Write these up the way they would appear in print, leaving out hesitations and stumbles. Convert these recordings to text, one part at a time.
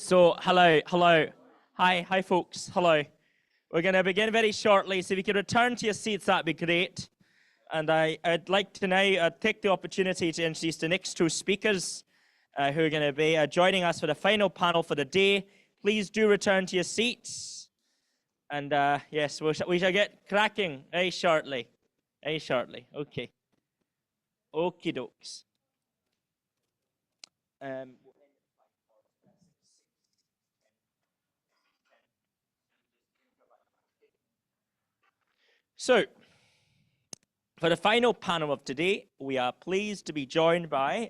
So, hi, folks, hello. We're going to begin very shortly, so if you could return to your seats, that'd be great. And I'd like to now take the opportunity to introduce the next two speakers who are going to be joining us for the final panel for the day. Please do return to your seats. And yes, we shall get cracking very shortly. Okay. Okie dokes. So, for the final panel of today, we are pleased to be joined by,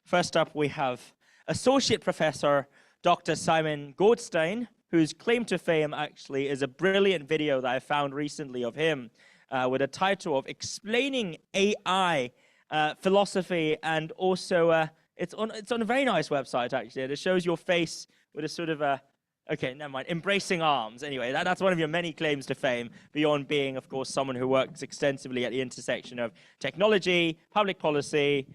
first up we have Associate Professor Dr. Simon Goldstein, whose claim to fame actually is a brilliant video that I found recently of him with a title of Explaining AI Philosophy, and also it's on a very nice website actually. It shows your face with a sort of a okay, never mind. Embracing arms. Anyway, that's one of your many claims to fame, beyond being, of course, someone who works extensively at the intersection of technology, public policy,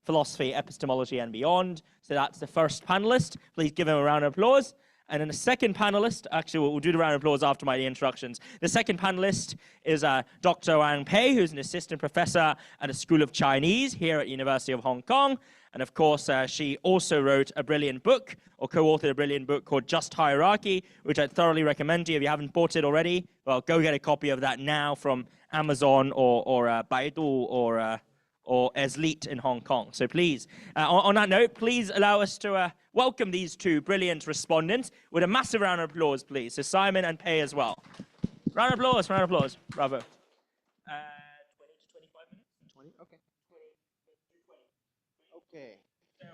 philosophy, epistemology, and beyond. So that's the first panelist. Please give him a round of applause. And then the second panelist, actually, we'll do the round of applause after my introductions. The second panelist is Dr. Wang, who's an assistant professor at the School of Chinese here at the University of Hong Kong. And of course, she also wrote a brilliant book, or co-authored a brilliant book called Just Hierarchy, which I'd thoroughly recommend to you. If you haven't bought it already, well, go get a copy of that now from Amazon or Baidu or Esleet in Hong Kong. So please, on that note, please allow us to welcome these two brilliant respondents with a massive round of applause, please. So Simon and Pei as well. Round of applause. Bravo. 20 to 25 minutes? 20? Okay. 20. Okay. So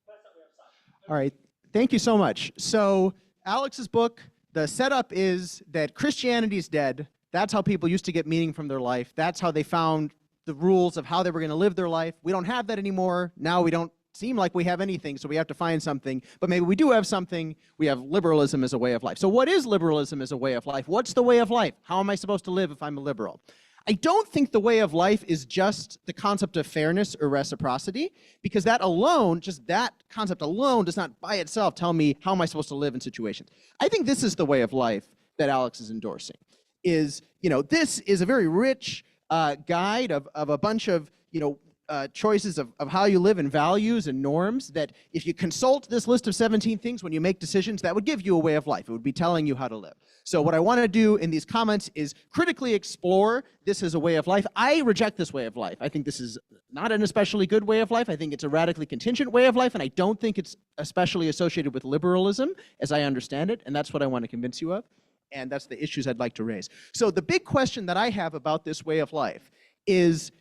first up we have Simon. All right. Thank you so much. So Alex's book, the setup is that Christianity is dead. That's how people used to get meaning from their life. That's how they found the rules of how they were going to live their life. We don't have that anymore. Now we don't seem like we have anything, so we have to find something. But maybe we do have something. We have liberalism as a way of life. So what is liberalism as a way of life? What's the way of life? How am I supposed to live if I'm a liberal? I don't think the way of life is just the concept of fairness or reciprocity, because that alone, just that concept alone, does not by itself tell me how am I supposed to live in situations. I think this is the way of life that Alex is endorsing. This is a very rich guide of a bunch of choices of how you live and values and norms, that if you consult this list of 17 things when you make decisions, that would give you a way of life. It would be telling you how to live. So what I want to do in these comments is critically explore this as a way of life. I reject this way of life. I think this is not an especially good way of life. I think it's a radically contingent way of life, and I don't think it's especially associated with liberalism as I understand it, and that's what I want to convince you of. And that's the issues I'd like to raise. So the big question that I have about this way of life is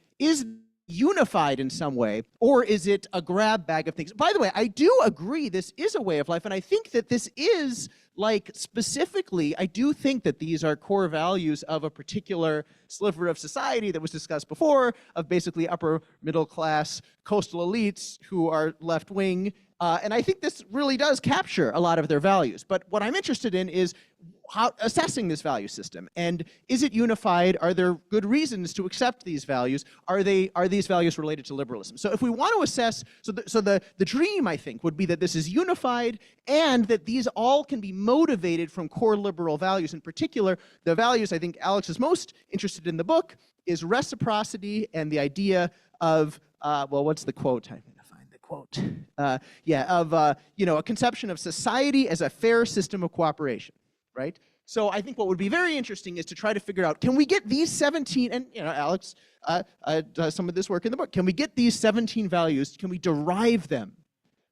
unified in some way, or is it a grab bag of things? By the way, I do agree this is a way of life, and I think that this is, like, specifically, I do think that these are core values of a particular sliver of society that was discussed before, of basically upper middle class coastal elites who are left-wing, and I think this really does capture a lot of their values. But what I'm interested in is assessing this value system, and is it unified? Are there good reasons to accept these values? Are these values related to liberalism? So if we want to assess, so the dream, I think, would be that this is unified and that these all can be motivated from core liberal values. In particular, the values I think Alex is most interested in the book is reciprocity and the idea of, well, what's the quote? I'm going to find the quote. A conception of society as a fair system of cooperation. Right? So I think what would be very interesting is to try to figure out, can we get these 17, and Alex does some of this work in the book, can we get these 17 values, can we derive them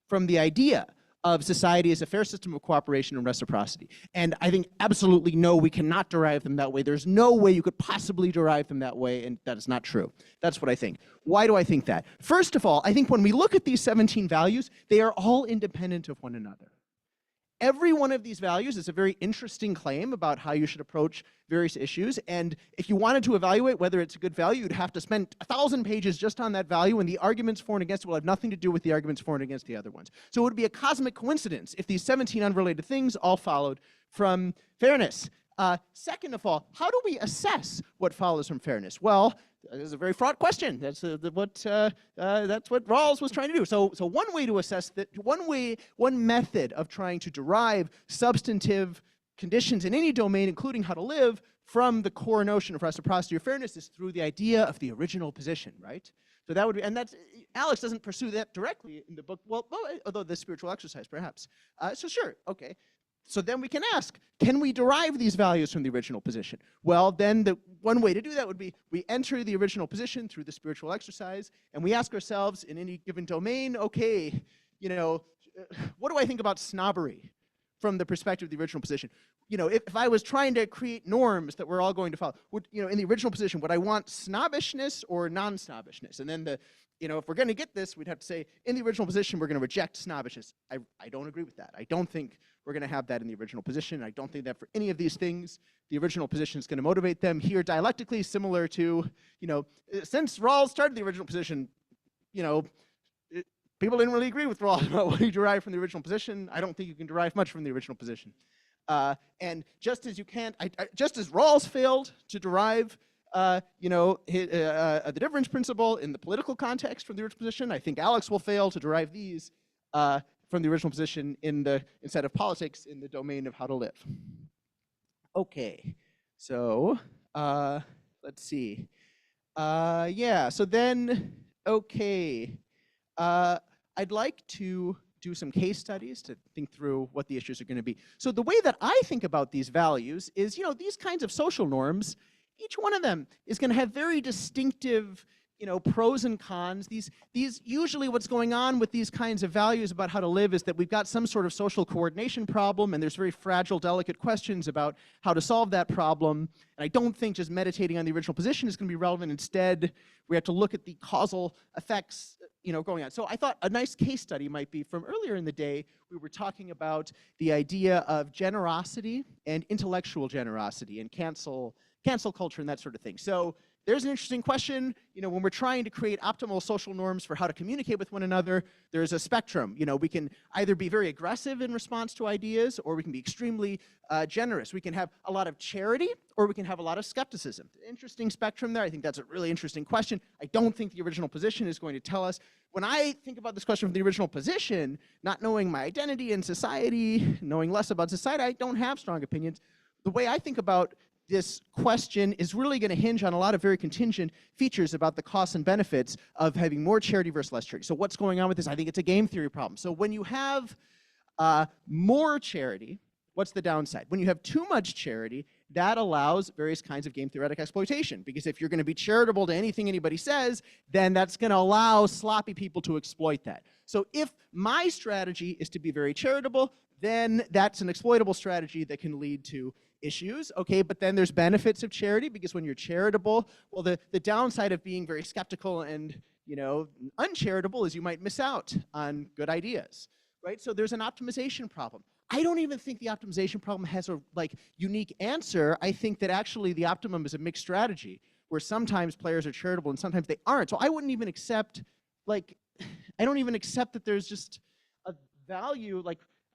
from the idea of society as a fair system of cooperation and reciprocity? And I think absolutely no, we cannot derive them that way. There's no way you could possibly derive them that way, and that is not true. That's what I think. Why do I think that? First of all, I think when we look at these 17 values, they are all independent of one another. Every one of these values is a very interesting claim about how you should approach various issues, and if you wanted to evaluate whether it's a good value, you'd have to spend 1,000 pages just on that value, and the arguments for and against it will have nothing to do with the arguments for and against the other ones. So it would be a cosmic coincidence if these 17 unrelated things all followed from fairness. Second of all, how do we assess what follows from fairness? Well, is a very fraught question. That's what Rawls was trying to do. So one way to assess that, one method of trying to derive substantive conditions in any domain, including how to live, from the core notion of reciprocity or fairness is through the idea of the original position, right? So that would be, and that's, Alex doesn't pursue that directly in the book, well, although the spiritual exercise, perhaps. So sure, okay. So then we can ask, can we derive these values from the original position? Well, then the one way to do that would be we enter the original position through the spiritual exercise, and we ask ourselves in any given domain, okay, you know, what do I think about snobbery from the perspective of the original position? You know, if I was trying to create norms that we're all going to follow, would, you know, in the original position, would I want snobbishness or non-snobbishness? And then you know, if we're going to get this, we'd have to say, in the original position, we're going to reject snobbishness. I don't agree with that. I don't think we're going to have that in the original position. I don't think that for any of these things, the original position is going to motivate them. Here, dialectically, similar to, you know, since Rawls started the original position, you know, people didn't really agree with Rawls about what he derived from the original position. I don't think you can derive much from the original position. And just as you can't, just as Rawls failed to derive you know, the difference principle in the political context from the original position, I think Alex will fail to derive these from the original position instead of politics in the domain of how to live. Okay, so let's see. Yeah, so then, okay, I'd like to do some case studies to think through what the issues are going to be. So the way that I think about these values is, you know, these kinds of social norms, each one of them is going to have very distinctive, you know, pros and cons. These usually what's going on with these kinds of values about how to live is that we've got some sort of social coordination problem, and there's very fragile, delicate questions about how to solve that problem. And I don't think just meditating on the original position is going to be relevant. Instead, we have to look at the causal effects, you know, going on. So I thought a nice case study might be from earlier in the day. We were talking about the idea of generosity and intellectual generosity and cancel culture and that sort of thing. So there's an interesting question, you know, when we're trying to create optimal social norms for how to communicate with one another, there's a spectrum. You know, we can either be very aggressive in response to ideas, or we can be extremely generous. We can have a lot of charity, or we can have a lot of skepticism. Interesting spectrum there. I think that's a really interesting question. I don't think the original position is going to tell us. When I think about this question from the original position, not knowing my identity in society, knowing less about society, I don't have strong opinions. The way I think about this question is really going to hinge on a lot of very contingent features about the costs and benefits of having more charity versus less charity. So what's going on with this? I think it's a game theory problem. So when you have more charity, what's the downside? When you have too much charity, that allows various kinds of game theoretic exploitation. Because if you're going to be charitable to anything anybody says, then that's going to allow sloppy people to exploit that. So if my strategy is to be very charitable, then that's an exploitable strategy that can lead to issues. Okay, but then there's benefits of charity, because when you're charitable, well, the downside of being very skeptical and, you know, uncharitable is you might miss out on good ideas, right? So there's an optimization problem. I don't even think the optimization problem has a unique answer. I think that actually the optimum is a mixed strategy, where sometimes players are charitable and sometimes they aren't. So I wouldn't even accept, I don't even accept that there's just a value,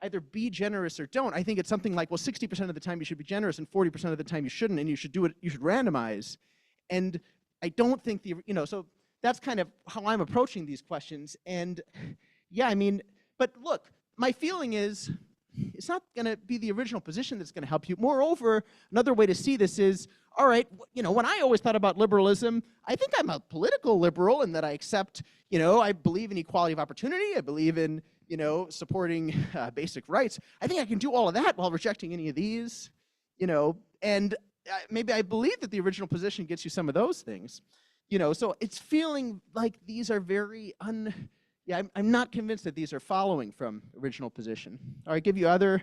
either be generous or don't. I think it's something like, well, 60% of the time you should be generous and 40% of the time you shouldn't, and you should do it, you should randomize. And I don't think so that's kind of how I'm approaching these questions. And yeah, I mean, but look, my feeling is it's not going to be the original position that's going to help you. Moreover, another way to see this is, all right, you know, when I always thought about liberalism, I think I'm a political liberal in that I accept, you know, I believe in equality of opportunity. I believe in, you know, supporting basic rights. I think I can do all of that while rejecting any of these, you know, and maybe I believe that the original position gets you some of those things, you know, so it's feeling like these are very I'm not convinced that these are following from original position. All right, give you other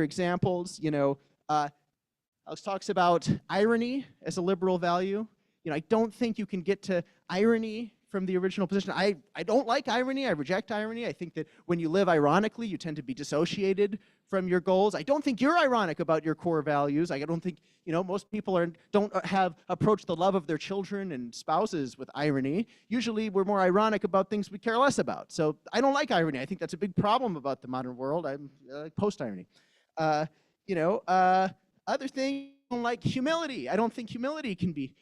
examples, you know, Alex talks about irony as a liberal value. You know, I don't think you can get to irony from the original position. I don't like irony. I reject irony. I think that when you live ironically, you tend to be dissociated from your goals. I don't think you're ironic about your core values. I don't think, you know, most people don't have approached the love of their children and spouses with irony. Usually we're more ironic about things we care less about. So I don't like irony. I think that's a big problem about the modern world. I'm post-irony. You know, other thing, I don't like humility. I don't think humility can be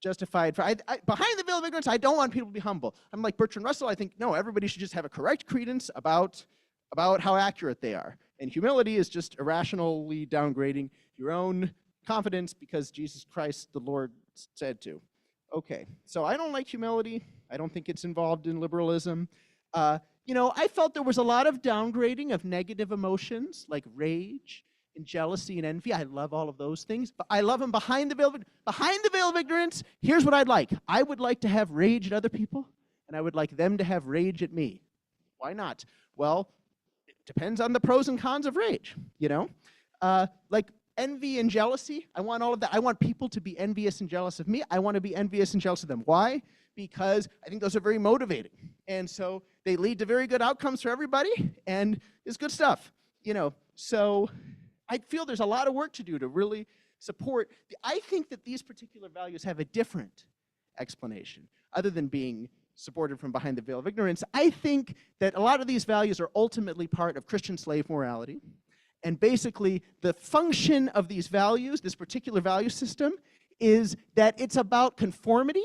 justified. Behind the veil of ignorance, I don't want people to be humble. I'm like Bertrand Russell. I think, no, everybody should just have a correct credence about how accurate they are. And humility is just irrationally downgrading your own confidence because Jesus Christ, the Lord, said to. Okay, so I don't like humility. I don't think it's involved in liberalism. I felt there was a lot of downgrading of negative emotions like rage and jealousy and envy. I love all of those things, but I love them behind the veil of ignorance. Here's what I'd like. I would like to have rage at other people, and I would like them to have rage at me. Why not? Well, it depends on the pros and cons of rage, like envy and jealousy. I want all of that. I want people to be envious and jealous of me. I want to be envious and jealous of them. Why? Because I think those are very motivating. And so they lead to very good outcomes for everybody, and it's good stuff, So I feel there's a lot of work to do to really support. I think that these particular values have a different explanation other than being supported from behind the veil of ignorance. I think that a lot of these values are ultimately part of Christian slave morality. And basically, the function of these values, this particular value system, is that it's about conformity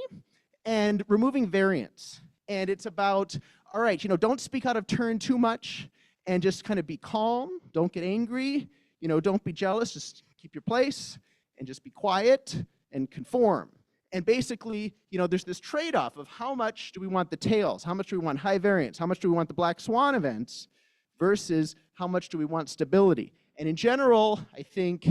and removing variance. And it's about, all right, don't speak out of turn too much and just kind of be calm. Don't get angry. Don't be jealous. Just keep your place and just be quiet and conform. And basically, there's this trade-off of how much do we want the tails? How much do we want high variance? How much do we want the black swan events? Versus how much do we want stability? And in general, I think,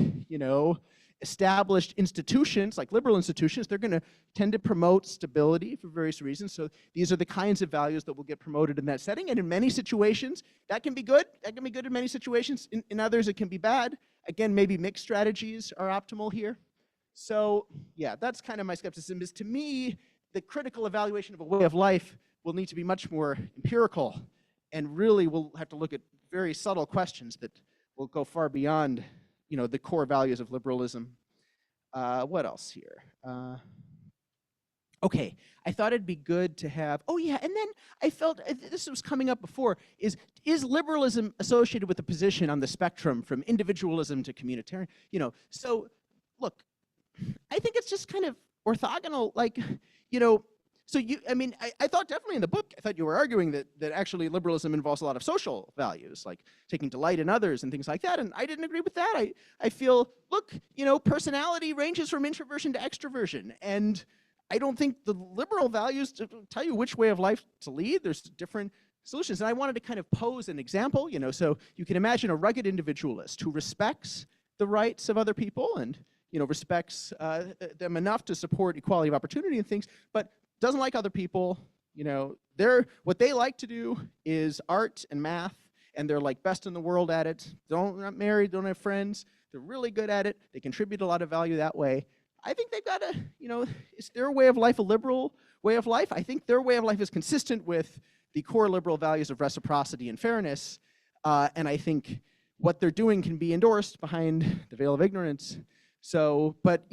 established institutions, like liberal institutions, they're going to tend to promote stability for various reasons. So these are the kinds of values that will get promoted in that setting. And in many situations, that can be good. That can be good in many situations. In others, it can be bad. Again, maybe mixed strategies are optimal here. So yeah, that's kind of my skepticism. Is to me, the critical evaluation of a way of life will need to be much more empirical. And really, we'll have to look at very subtle questions that will go far beyond, the core values of liberalism. What else here? Okay, I thought it'd be good to have, and then I felt, this was coming up before, is liberalism associated with a position on the spectrum from individualism to communitarian? So, look, I think it's just kind of orthogonal, so I thought definitely in the book, I thought you were arguing that actually liberalism involves a lot of social values, like taking delight in others and things like that, and I didn't agree with that. I feel, look, personality ranges from introversion to extroversion, and I don't think the liberal values tell you which way of life to lead. There's different solutions, and I wanted to kind of pose an example, so you can imagine a rugged individualist who respects the rights of other people and, respects them enough to support equality of opportunity and things, but doesn't like other people. What they like to do is art and math, and they're like best in the world at it. Not married, don't have friends. They're really good at it. They contribute a lot of value that way. I think they've got is their way of life a liberal way of life? I think their way of life is consistent with the core liberal values of reciprocity and fairness, and I think what they're doing can be endorsed behind the veil of ignorance. So, but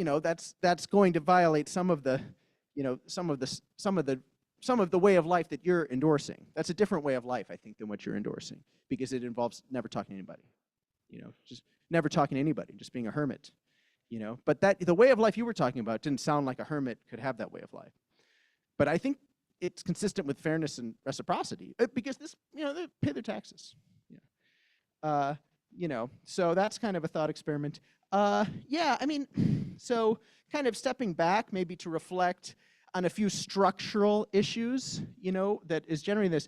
that's going to violate some of the way of life that you're endorsing. That's a different way of life, I think, than what you're endorsing, because it involves never talking to anybody. Just never talking to anybody, just being a hermit. But the way of life you were talking about didn't sound like a hermit could have that way of life. But I think it's consistent with fairness and reciprocity, because they pay their taxes. So that's kind of a thought experiment. So kind of stepping back maybe to reflect on a few structural issues, that is generating this.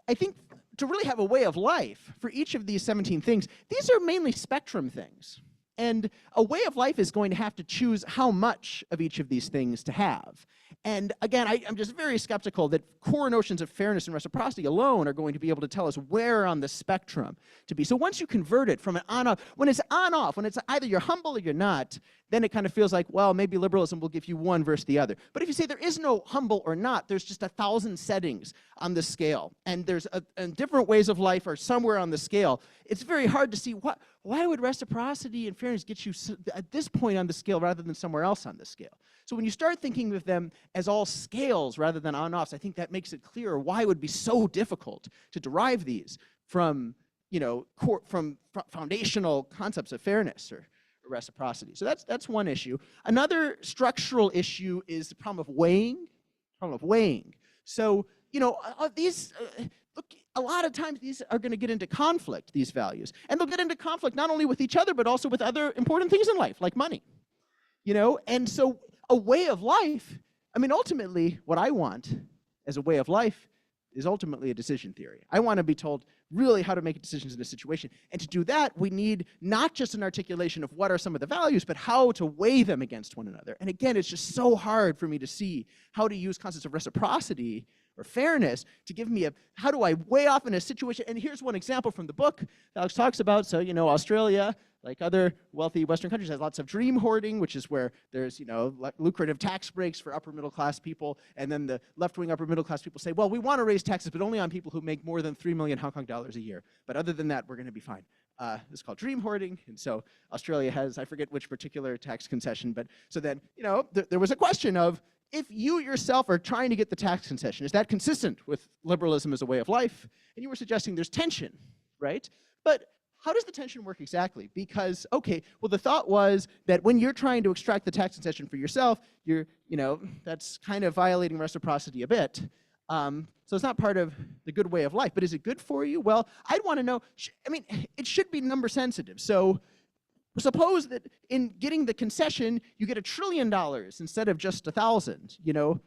I think to really have a way of life for each of these 17 things, these are mainly spectrum things. And a way of life is going to have to choose how much of each of these things to have. And again, I'm just very skeptical that core notions of fairness and reciprocity alone are going to be able to tell us where on the spectrum to be. So once you convert it from an on-off, when it's on-off, when it's either you're humble or you're not, then it kind of feels like, well, maybe liberalism will give you one versus the other. But if you say there is no humble or not, there's just 1,000 settings on the scale, and there's and different ways of life are somewhere on the scale, it's very hard to see why would reciprocity and fairness get you at this point on the scale rather than somewhere else on the scale. So when you start thinking of them as all scales rather than on-offs, I think that makes it clearer why it would be so difficult to derive these from, from foundational concepts of fairness or reciprocity. So that's one issue. Another structural issue is the problem of weighing. So, you know, look, a lot of times these are going to get into conflict, these values. And they'll get into conflict not only with each other, but also with other important things in life, like money. You know, and so a way of life, I mean, ultimately, what I want as a way of life is ultimately a decision theory. I want to be told really how to make decisions in a situation. And to do that, we need not just an articulation of what are some of the values, but how to weigh them against one another. And again, it's just so hard for me to see how to use concepts of reciprocity or fairness to give me how do I weigh off in a situation? And here's one example from the book that Alex talks about. So, you know, Australia, like other wealthy Western countries, has lots of dream hoarding, which is where there's, you know, lucrative tax breaks for upper middle class people. And then the left-wing upper middle class people say, well, we want to raise taxes, but only on people who make more than 3 million Hong Kong dollars a year. But other than that, we're going to be fine. It's called dream hoarding. And so Australia has, I forget which particular tax concession, but so then, you know, there was a question of, if you yourself are trying to get the tax concession, is that consistent with liberalism as a way of life? And you were suggesting there's tension, right? But how does the tension work exactly? Because, okay, well, the thought was that when you're trying to extract the tax concession for yourself, you know, that's kind of violating reciprocity a bit. So it's not part of the good way of life. But is it good for you? Well, I'd want to know, I mean, it should be number sensitive. So suppose that in getting the concession, you get $1 trillion instead of just 1,000, you know.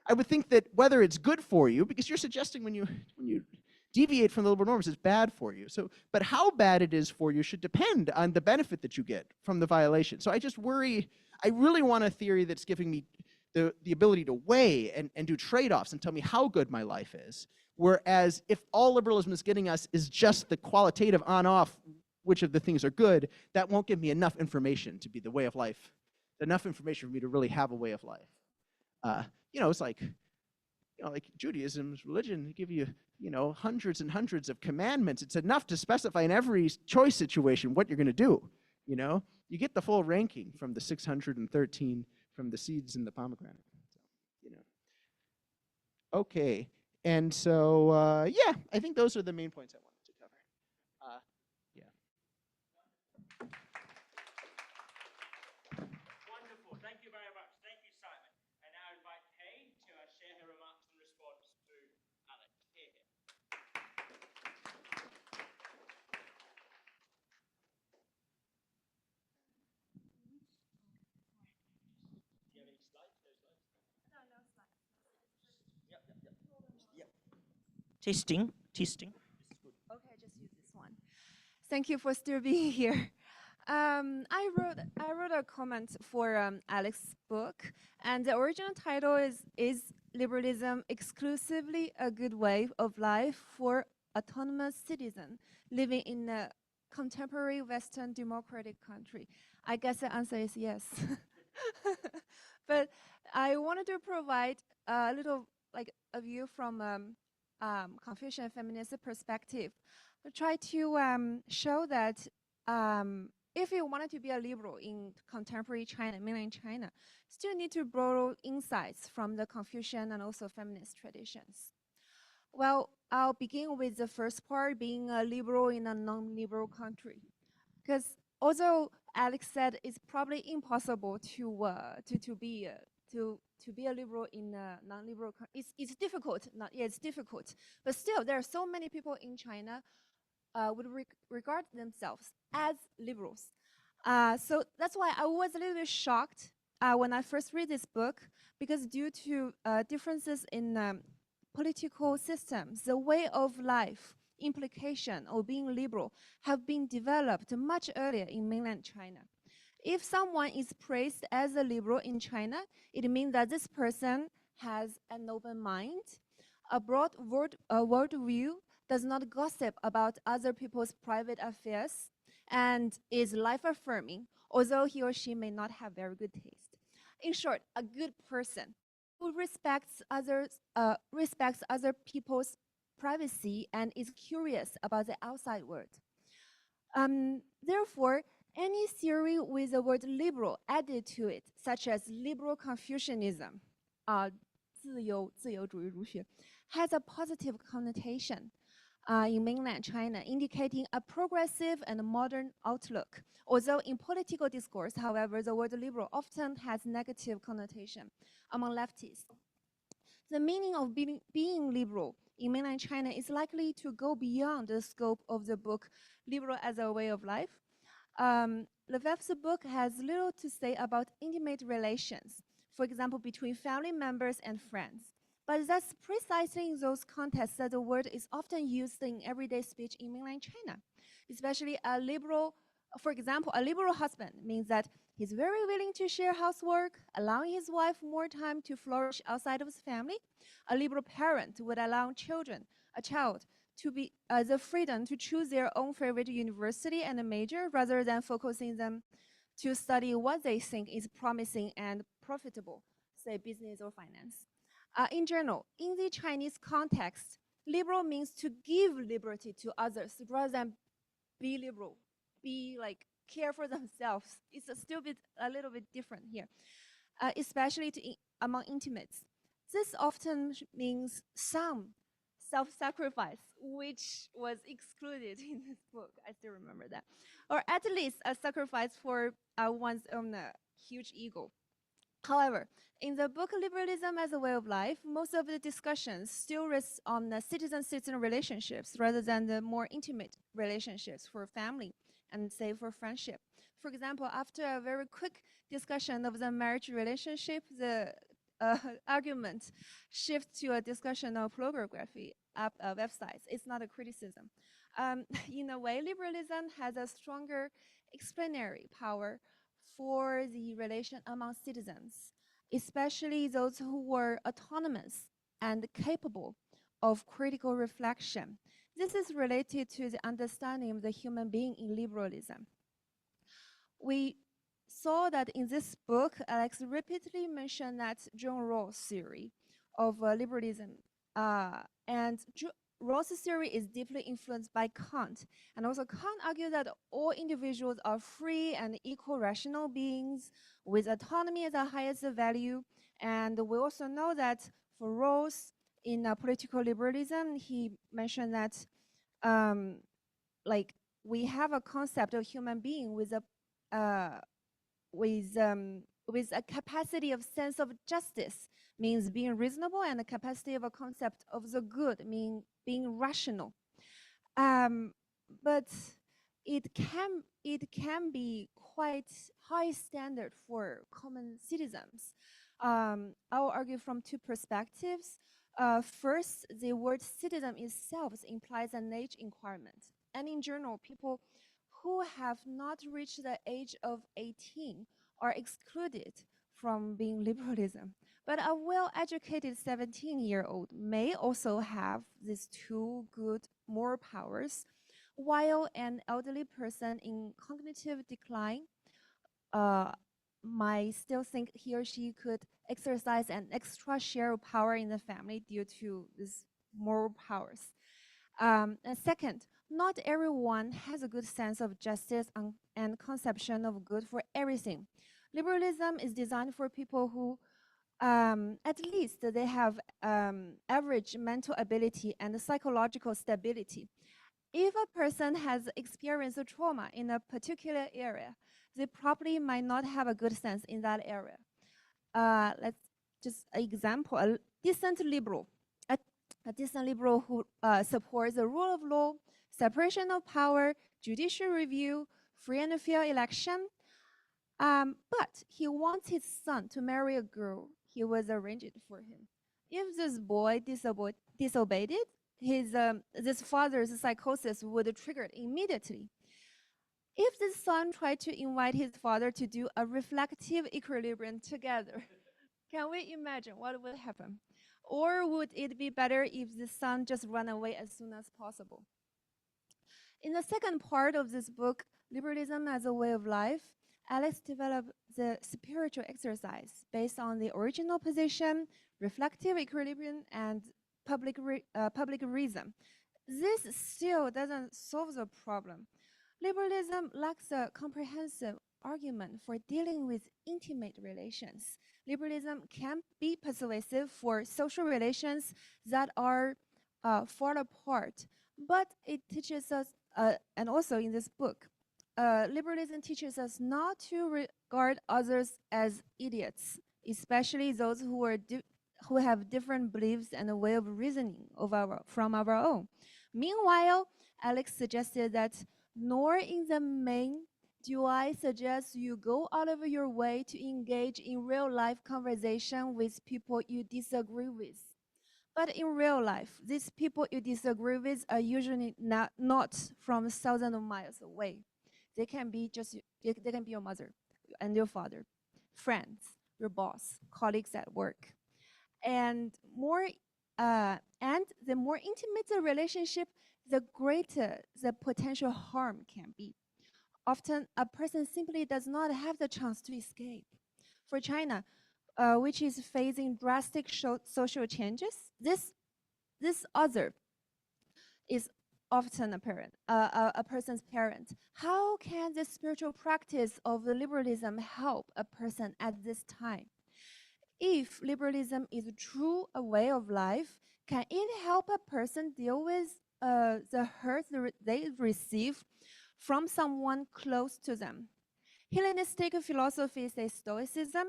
I would think that whether it's good for you, because you're suggesting when you deviate from the liberal norms, it's bad for you. So, but how bad it is for you should depend on the benefit that you get from the violation. So I just worry, I really want a theory that's giving me the ability to weigh and do trade-offs and tell me how good my life is. Whereas if all liberalism is getting us is just the qualitative on-off, which of the things are good, that won't give me enough information to be the way of life, enough information for me to really have a way of life. You know, it's like, you know, like Judaism's religion, they give you, you know, hundreds and hundreds of commandments. It's enough to specify in every choice situation what you're going to do, you know. You get the full ranking from the 613 from the seeds in the pomegranate, so, you know. Okay, and so, yeah, I think those are the main points I wanted to cover. Yeah. Wonderful. Thank you very much. Thank you, Simon. And now I invite Kay to share her remarks in response to Alex. Kay. Do you have any slides? No slides? No, no slides. Yep. Testing. This is good. Okay, just use this one. Thank you for still being here. I wrote a comment for Alex's book, and the original title is Liberalism Exclusively a Good Way of Life for Autonomous Citizen Living in a Contemporary Western Democratic Country. I guess the answer is yes. But I wanted to provide a little, like, a view from Confucian feminist perspective. To try to show that if you wanted to be a liberal in contemporary China, mainland China, still need to borrow insights from the Confucian and also feminist traditions. Well, I'll begin with the first part, being a liberal in a non-liberal country. Because although Alex said it's probably impossible to be a liberal in a non-liberal country, it's difficult. It's difficult. But still, there are so many people in China would regard themselves as liberals. So that's why I was a little bit shocked when I first read this book, because due to differences in political systems, the way of life implication of being liberal have been developed much earlier in mainland China. If someone is praised as a liberal in China, it means that this person has an open mind, a broad worldview, does not gossip about other people's private affairs, and is life-affirming, although he or she may not have very good taste. In short, a good person who respects other people's privacy and is curious about the outside world. Therefore, any theory with the word liberal added to it, such as liberal Confucianism, 自由主义儒学, has a positive connotation. in mainland China, indicating a progressive and modern outlook. Although in political discourse, however, the word liberal often has negative connotation among leftists. The meaning of being liberal in mainland China is likely to go beyond the scope of the book Liberal as a Way of Life. Lefebvre's book has little to say about intimate relations, for example, between family members and friends. But that's precisely in those contexts that the word is often used in everyday speech in mainland China. Especially a liberal, for example, a liberal husband means that he's very willing to share housework, allowing his wife more time to flourish outside of his family. A liberal parent would allow a child, to be the freedom to choose their own favorite university and a major rather than focusing them to study what they think is promising and profitable, say business or finance. In general, in the Chinese context, liberal means to give liberty to others rather than be liberal, be like care for themselves. It's a little bit different here, especially among intimates. This often means some self-sacrifice, which was excluded in this book. I still remember that. Or at least a sacrifice for one's own huge ego. However, in the book Liberalism as a Way of Life, most of the discussions still rests on the citizen-citizen relationships rather than the more intimate relationships for family and say for friendship. For example, after a very quick discussion of the marriage relationship, the argument shifts to a discussion of pornography websites. It's not a criticism. In a way, liberalism has a stronger explanatory power for the relation among citizens, especially those who were autonomous and capable of critical reflection. This is related to the understanding of the human being in liberalism. We saw that in this book, Alex repeatedly mentioned that John Rawls' theory of liberalism. And Rawls' theory is deeply influenced by Kant. And also Kant argued that all individuals are free and equal rational beings with autonomy as the highest value. And we also know that for Rawls, in political liberalism, he mentioned that like we have a concept of human being with a capacity of sense of justice, means being reasonable, and the capacity of a concept of the good, mean being rational. But it can be quite high standard for common citizens. I'll argue from two perspectives. First, the word citizen itself implies an age requirement. And in general, people who have not reached the age of 18 are excluded from being liberalism. But a well-educated 17-year-old may also have these two good moral powers, while an elderly person in cognitive decline might still think he or she could exercise an extra share of power in the family due to these moral powers. And second, not everyone has a good sense of justice and conception of good for everything. Liberalism is designed for people who, at least they have average mental ability and psychological stability. If a person has experienced a trauma in a particular area, they probably might not have a good sense in that area. Let's just an example, a decent liberal who supports the rule of law, separation of power, judicial review, free and fair election. But he wants his son to marry a girl he was arranged for him. If this boy disobeyed it, this father's psychosis would trigger immediately. If the son tried to invite his father to do a reflective equilibrium together, can we imagine what would happen? Or would it be better if the son just ran away as soon as possible? In the second part of this book, Liberalism as a Way of Life, Alex developed the spiritual exercise based on the original position, reflective equilibrium, and public reason. This still doesn't solve the problem. Liberalism lacks a comprehensive argument for dealing with intimate relations. Liberalism can be persuasive for social relations that are far apart, But it teaches us, and also in this book, liberalism teaches us not to regard others as idiots, especially those who have different beliefs and a way of reasoning from our own. Meanwhile, Alex suggested that nor in the main do I suggest you go out of your way to engage in real life conversation with people you disagree with. But in real life, these people you disagree with are usually not from thousands of miles away. They can be they can be your mother and your father, friends, your boss, colleagues at work. And the more intimate the relationship, the greater the potential harm can be. Often, a person simply does not have the chance to escape. For China, which is facing drastic social changes, this other is often a parent, a person's parent. How can the spiritual practice of the liberalism help a person at this time? If liberalism is true a way of life, can it help a person deal with the hurt they receive from someone close to them? Hellenistic philosophy says Stoicism.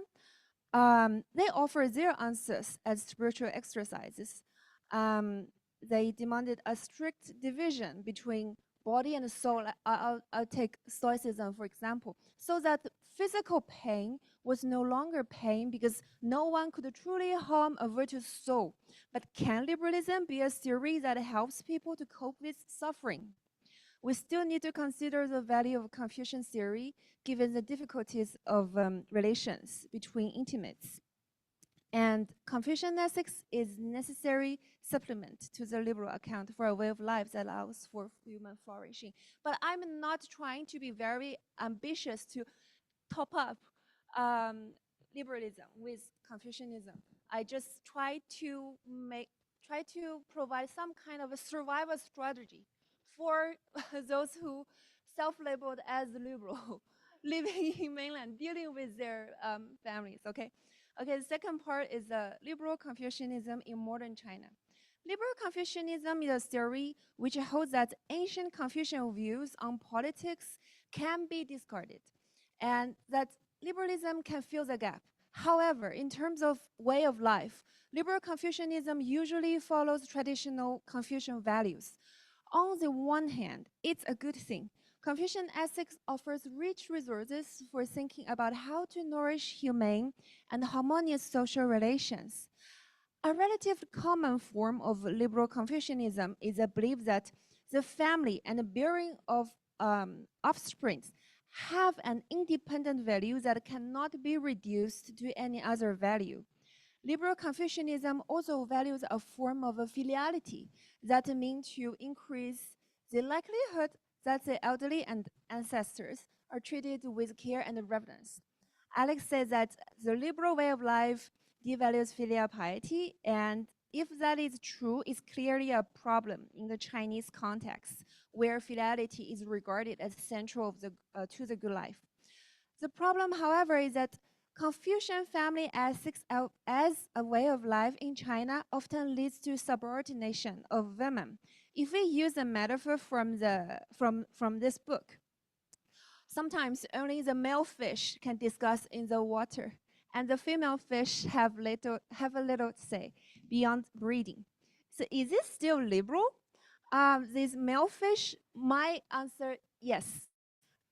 They offer their answers as spiritual exercises. They demanded a strict division between body and soul. I'll take Stoicism, for example, so that physical pain was no longer pain because no one could truly harm a virtuous soul. But can liberalism be a theory that helps people to cope with suffering? We still need to consider the value of Confucian theory given the difficulties of relations between intimates. And Confucian ethics is necessary supplement to the liberal account for a way of life that allows for human flourishing. But I'm not trying to be very ambitious to top up liberalism with Confucianism. I just try to provide some kind of a survival strategy for those who self-labeled as liberal, living in mainland, dealing with their families. Okay. Okay. The second part is liberal Confucianism in modern China. Liberal Confucianism is a theory which holds that ancient Confucian views on politics can be discarded, and that liberalism can fill the gap. However, in terms of way of life, liberal Confucianism usually follows traditional Confucian values. On the one hand, it's a good thing. Confucian ethics offers rich resources for thinking about how to nourish humane and harmonious social relations. A relative common form of liberal Confucianism is a belief that the family and the bearing of offspring have an independent value that cannot be reduced to any other value. Liberal Confucianism also values a form of filiality that means to increase the likelihood that the elderly and ancestors are treated with care and reverence. Alex says that the liberal way of life devalues filial piety, and if that is true, it's clearly a problem in the Chinese context, where filiality is regarded as central to the good life. The problem, however, is that Confucian family ethics as a way of life in China often leads to subordination of women. If we use a metaphor from this book, sometimes only the male fish can discuss in the water, and the female fish have a little say beyond breeding. So is this still liberal? These male fish might answer yes.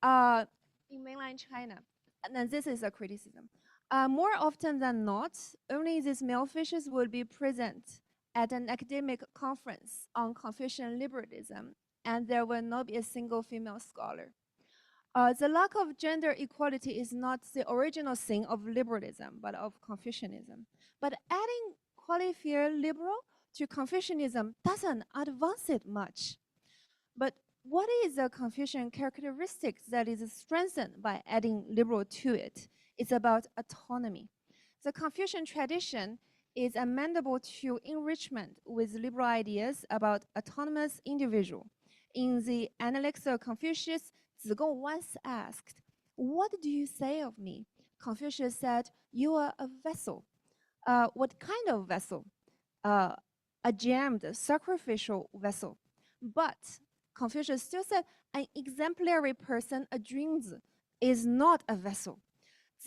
In mainland China, and then this is a criticism. More often than not, only these male fishes will be present at an academic conference on Confucian liberalism, and there will not be a single female scholar. The lack of gender equality is not the original sin of liberalism, but of Confucianism. But adding qualifier liberal to Confucianism doesn't advance it much. But what is the Confucian characteristic that is strengthened by adding liberal to it? It's about autonomy. The Confucian tradition is amenable to enrichment with liberal ideas about autonomous individual. In the Analects of Confucius, Zigong once asked, "What do you say of me?" Confucius said, "You are a vessel." What kind of vessel? A gemmed, sacrificial vessel. But Confucius still said an exemplary person, a Junzi, is not a vessel.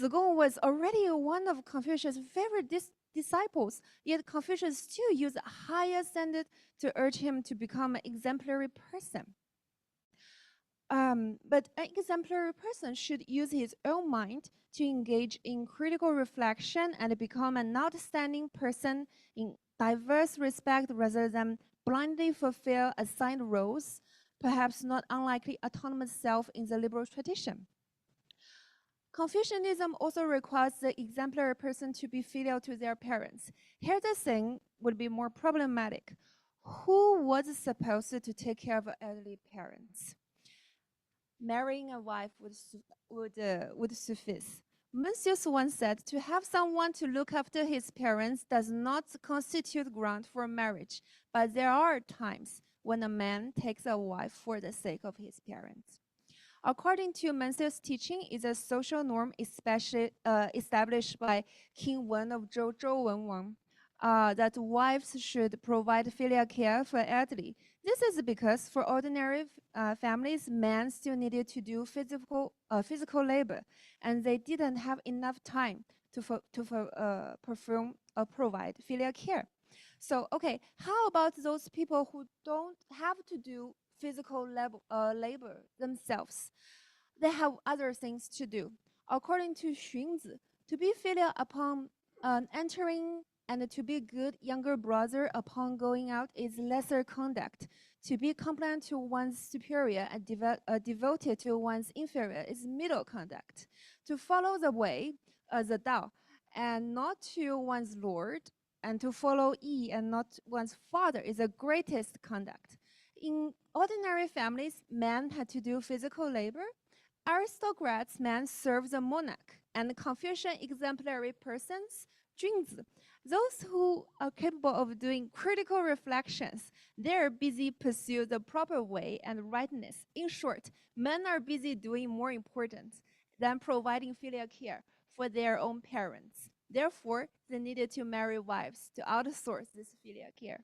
Zigong was already one of Confucius' favorite disciples, yet Confucius still used a higher standard to urge him to become an exemplary person. But an exemplary person should use his own mind to engage in critical reflection and become an outstanding person in diverse respect rather than blindly fulfill assigned roles, perhaps not unlikely autonomous self in the liberal tradition. Confucianism also requires the exemplary person to be filial to their parents. Here the thing would be more problematic. Who was supposed to take care of elderly parents? Marrying a wife would suffice. Mencius once said, to have someone to look after his parents does not constitute ground for marriage, but there are times when a man takes a wife for the sake of his parents. According to Mencius' teaching, is a social norm especially established by King Wen of Zhou Wang, that wives should provide filial care for elderly. This is because for ordinary families, men still needed to do physical labor, and they didn't have enough time to provide filial care. So, okay, how about those people who don't have to do physical labor themselves? They have other things to do. According to Xunzi, to be filial upon entering and to be good younger brother upon going out is lesser conduct. To be compliant to one's superior and devoted to one's inferior is middle conduct. To follow the way, the Tao, and not to one's lord, and to follow Yi and not one's father is the greatest conduct. In ordinary families, men had to do physical labor. Aristocrats, men serve the monarch, and Confucian exemplary persons, Junzi, those who are capable of doing critical reflections, they're busy pursue the proper way and rightness. In short, men are busy doing more important than providing filial care for their own parents. Therefore, they needed to marry wives to outsource this filial care.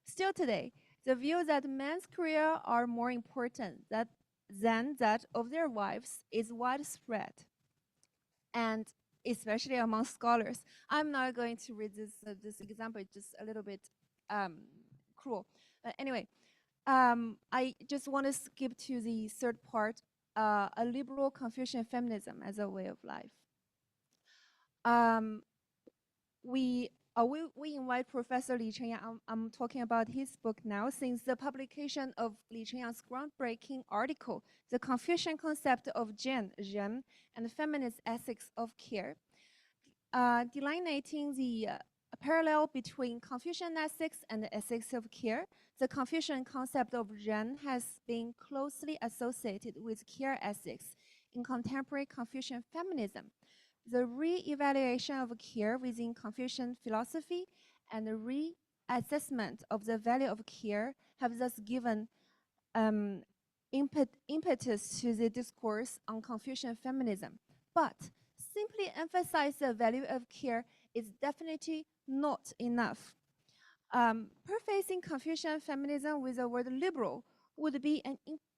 Still today, the view that men's career are more important than that of their wives is widespread, and especially among scholars. I'm not going to read this example, it's just a little bit cruel. But anyway, I just want to skip to the third part, a liberal Confucian feminism as a way of life. We invite Professor Li Chenyang. I'm talking about his book now. Since the publication of Li Chenyang's groundbreaking article, The Confucian Concept of Ren, and Feminist Ethics of Care, delineating the parallel between Confucian ethics and the ethics of care, the Confucian concept of Ren has been closely associated with care ethics in contemporary Confucian feminism. The re-evaluation of care within Confucian philosophy and the reassessment of the value of care have thus given impetus to the discourse on Confucian feminism. But simply emphasize the value of care is definitely not enough. Prefacing Confucian feminism with the word liberal would be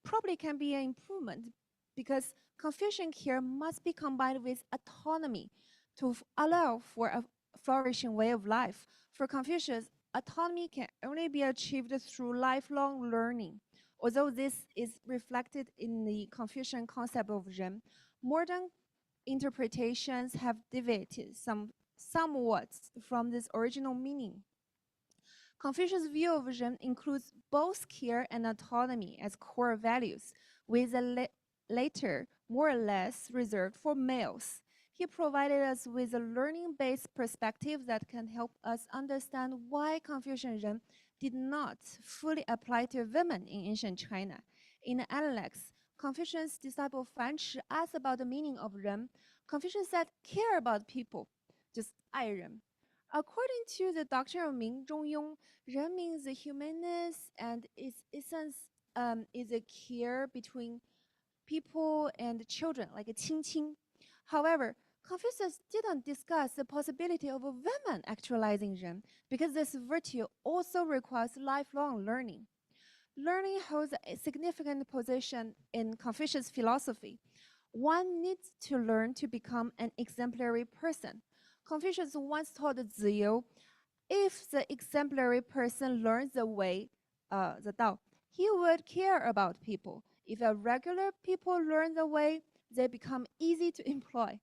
probably can be an improvement, because Confucian care must be combined with autonomy to allow for a flourishing way of life. For Confucius, autonomy can only be achieved through lifelong learning. Although this is reflected in the Confucian concept of Ren, modern interpretations have deviated somewhat from this original meaning. Confucius' view of Ren includes both care and autonomy as core values, with the later more or less reserved for males. He provided us with a learning-based perspective that can help us understand why Confucian Ren did not fully apply to women in ancient China. In the Analects, Confucian's disciple Fan Chi asked about the meaning of Ren. Confucius said, care about people, just 爱人. According to the doctrine of Ming Zhongyong, Ren means the humanness, and its essence is a care between people and children, like a 亲亲. However, Confucius didn't discuss the possibility of a woman actualizing Ren, because this virtue also requires lifelong learning. Learning holds a significant position in Confucius philosophy. One needs to learn to become an exemplary person. Confucius once told Ziyu, if the exemplary person learns the way, the Tao, he would care about people. If a regular people learn the way, they become easy to employ.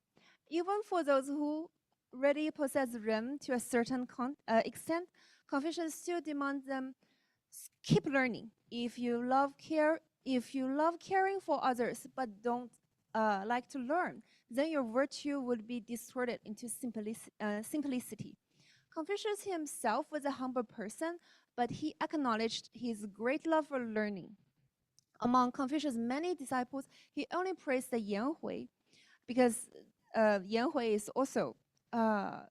Even for those who already possess Ren to a certain extent, Confucius still demands them keep learning. If you love caring for others but don't like to learn, then your virtue would be distorted into simplicity. Confucius himself was a humble person, but he acknowledged his great love for learning. Among Confucius' many disciples, he only praised the Yan Hui, because Yan Hui is also a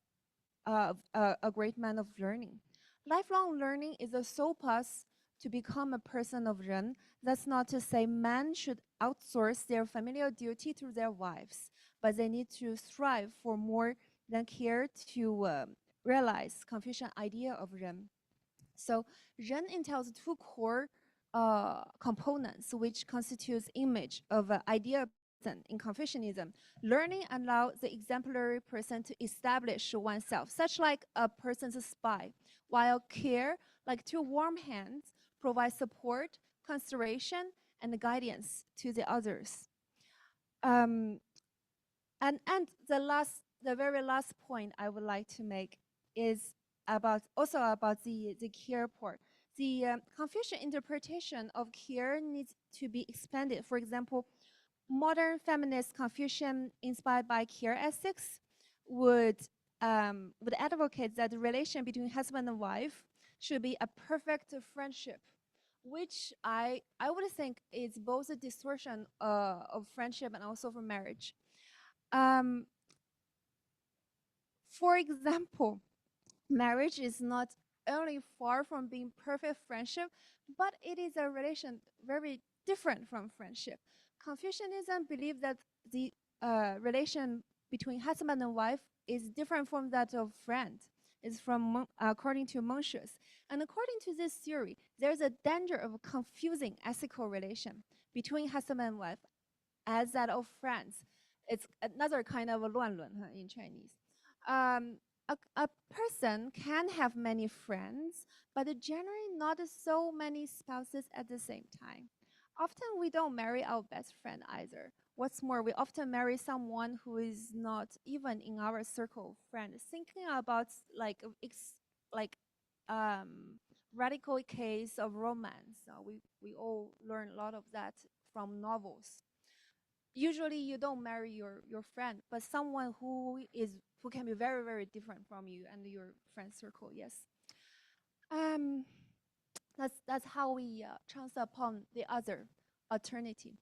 great man of learning. Lifelong learning is a sole path to become a person of Ren. That's not to say men should outsource their familial duty to their wives, but they need to strive for more than care to realize Confucian idea of Ren. So Ren entails two core components which constitutes image of an ideal person in Confucianism. Learning allows the exemplary person to establish oneself, such like a person's spy, while care, like two warm hands, provides support, consideration, and guidance to the others. And the very last point I would like to make is about the care part. The Confucian interpretation of care needs to be expanded. For example, modern feminist Confucian inspired by care ethics would advocate that the relation between husband and wife should be a perfect friendship, which I would think is both a distortion of friendship and also for marriage. For example, marriage is not only far from being perfect friendship, but it is a relation very different from friendship. Confucianism believes that the relation between husband and wife is different from that of friend. It's from according to Mencius. And according to this theory, there's a danger of confusing ethical relation between husband and wife as that of friends. It's another kind of a 乱伦 in Chinese. A person can have many friends, but generally not so many spouses at the same time. Often we don't marry our best friend either. What's more, we often marry someone who is not even in our circle of friends. Thinking about radical case of romance, we all learn a lot of that from novels. Usually you don't marry your friend, but someone who can be very, very different from you and your friend circle, yes. That's how we chance upon the other alternative.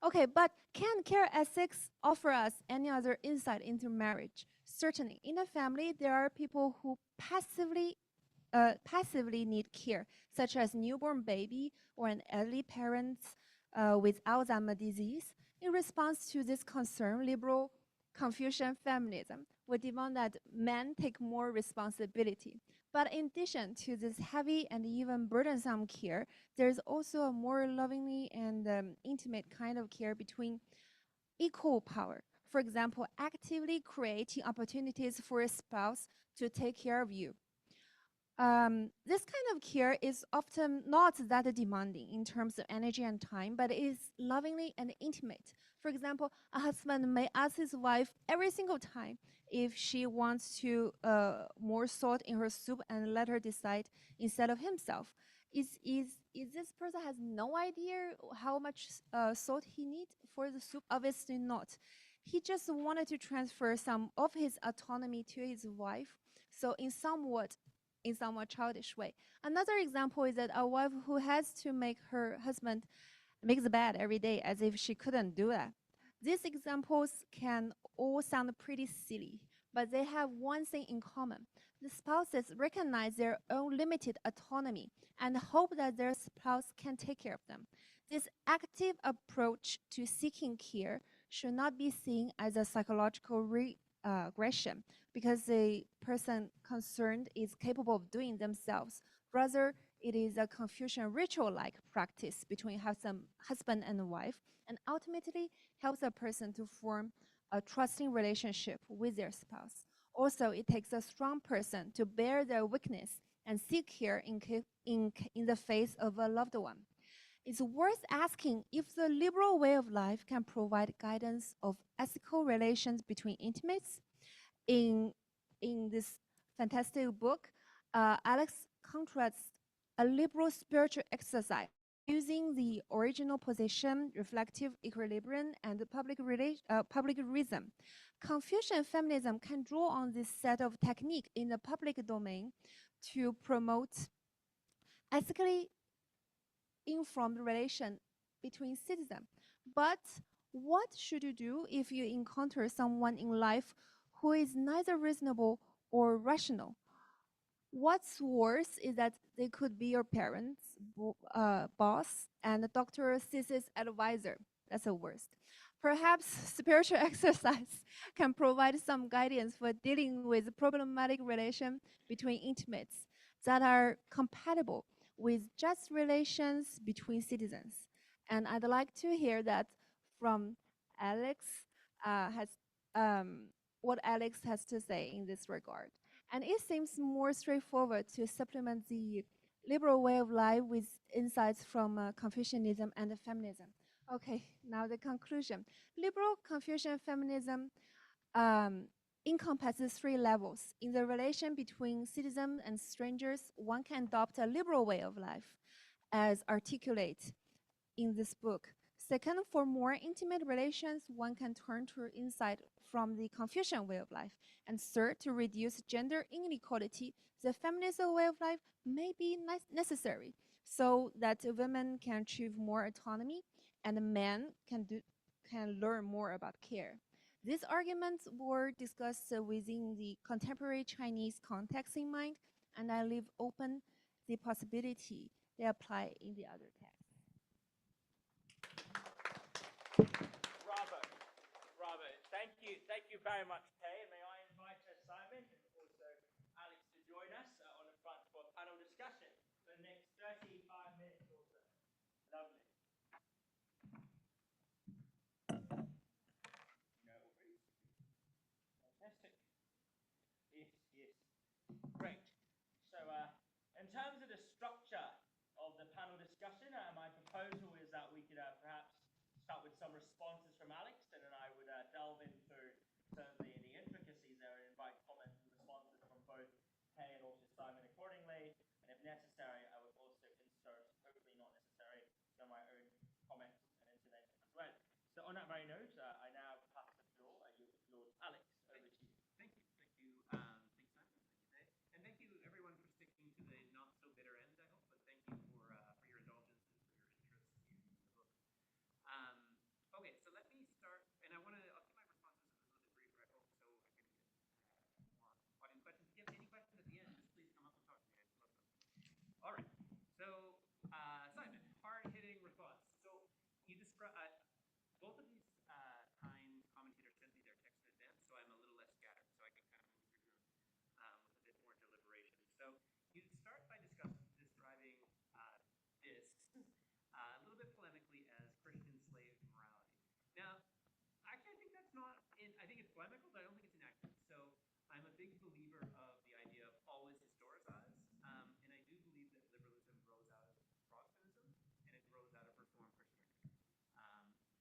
Okay, but can care ethics offer us any other insight into marriage? Certainly. In a family, there are people who passively need care, such as newborn baby or an elderly parent with Alzheimer's disease. In response to this concern, liberal Confucian feminism would demand that men take more responsibility. But in addition to this heavy and even burdensome care, there's also a more lovingly and intimate kind of care between equal power. For example, actively creating opportunities for a spouse to take care of you. This kind of care is often not that demanding in terms of energy and time, but is lovingly and intimate. For example, a husband may ask his wife every single time if she wants to more salt in her soup and let her decide instead of himself. Is this person has no idea how much salt he needs for the soup? Obviously not. He just wanted to transfer some of his autonomy to his wife. So in somewhat childish way. Another example is that a wife who has to make her husband make the bed every day as if she couldn't do that. These examples can all sound pretty silly, but they have one thing in common. The spouses recognize their own limited autonomy and hope that their spouse can take care of them. This active approach to seeking care should not be seen as a psychological regression, because the person concerned is capable of doing themselves. Rather, It is a Confucian ritual-like practice between husband and wife, and ultimately helps a person to form a trusting relationship with their spouse. Also, it takes a strong person to bear their weakness and seek care in the face of a loved one. It's worth asking if the liberal way of life can provide guidance of ethical relations between intimates. In this fantastic book, Alex contrasts a liberal spiritual exercise using the original position, reflective equilibrium, and public reason. Confucian feminism can draw on this set of technique in the public domain to promote ethically informed relation between citizens. But what should you do if you encounter someone in life who is neither reasonable or rational? What's worse is that they could be your parents, boss, and a doctor thesis advisor. That's the worst. Perhaps spiritual exercise can provide some guidance for dealing with problematic relation between intimates that are compatible with just relations between citizens. And I'd like to hear that from Alex, what Alex has to say in this regard. And it seems more straightforward to supplement the liberal way of life with insights from Confucianism and feminism. Okay, now the conclusion. Liberal Confucian feminism encompasses 3 levels. In the relation between citizens and strangers, one can adopt a liberal way of life, as articulate in this book. Second, for more intimate relations, one can turn to insight from the Confucian way of life. And third, to reduce gender inequality, the feminist way of life may be necessary so that women can achieve more autonomy and men can learn more about care. These arguments were discussed within the contemporary Chinese context in mind, and I leave open the possibility they apply in the other texts. Bravo. Thank you very much, Kay. And may I invite Simon and also Alex to join us on the front for a panel discussion for the next 35 minutes or so. Lovely. Fantastic. Yes. Great. So in terms of the structure of the panel discussion, my proposal is that we could perhaps start with some responses from Alex, and then I would delve into some of the intricacies there and invite comments and responses from both Kay and also Simon accordingly. And if necessary, I would also insert, hopefully not necessary, some of my own comments and intervention as well. So on that very note, I now pass the floor, Lord Alex, over to you. Thank you. Thanks, Simon. Thank you, Kay. And thank you, everyone, for sticking to the not-so-bitter end, I hope. But thank you for your indulgence and for your interest in the book. Okay, so let me start. And I'll keep my responses a little bit briefer, I hope, so I can get more audience questions. If you have any questions at the end, just please come up and talk to me. I'd love them. All right. So, Simon, hard-hitting response. So you describe both of these kind commentators sent me their text in advance, so I'm a little less scattered, so I can kind of move through them with a bit more deliberation. So you start by describing this a little bit polemically as Christian slave morality. Now, actually, I think that's not I think it's polemical, but I don't think it's inaccurate. So I'm a big believer of the idea of always historicize, and I do believe that liberalism grows out of Protestantism and it grows out of Reformed Christianity.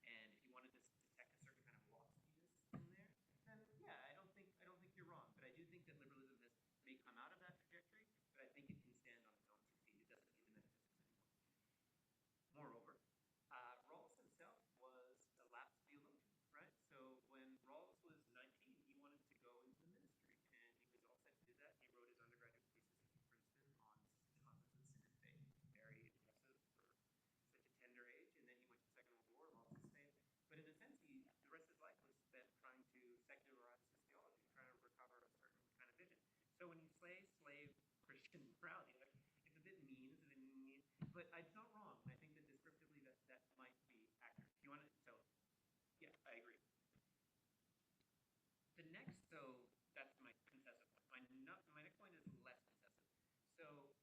And if you wanted to detect a certain kind of loftiness in there, then yeah, I don't think you're wrong. But I do think that liberalism may come out of that trajectory, but I think it can stand on its own 2 feet. It doesn't need the metaphysics anymore. Moreover, Rawls himself was a lapsed theologian, right? So when Rawls was 19, he wanted to go into the ministry, and he was all set to do that. He wrote his undergraduate thesis at Princeton on concepts of sin and faith. Very impressive for such a tender age. And then he went to the Second World War, lost his faith. But in a sense, the rest of his life was spent trying to secularize his theology, trying to recover a certain kind of vision. So when you say slave Christian morality, like, it's a bit mean, but it's not wrong. I think that descriptively that might be accurate. If you want to, so yeah, I agree. The next, so that's my concessive point. My next point is less concessive. So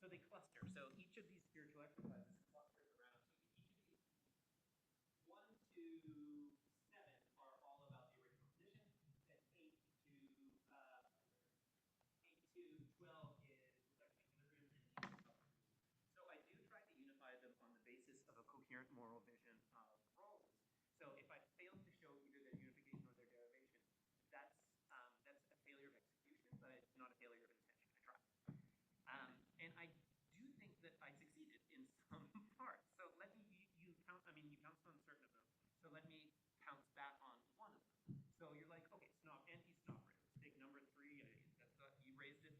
So they cluster. So each of these spiritual exercises clusters around. So each of these 1 to 7 are all about the original position, and 8 to 12 is reflecting equilibrium and so I do try to unify them on the basis of a coherent moral vision of roles. So if I fail to show either their unification or their derivation, that's a failure of execution, but it's not a failure of intention. I tried. And I do think that I succeeded in some parts. So let me, you count, I mean, you pounced on certain of them. So let me pounce back on one of them. So you're like, okay, snob, anti-snobbery. Take number 3, you raised it,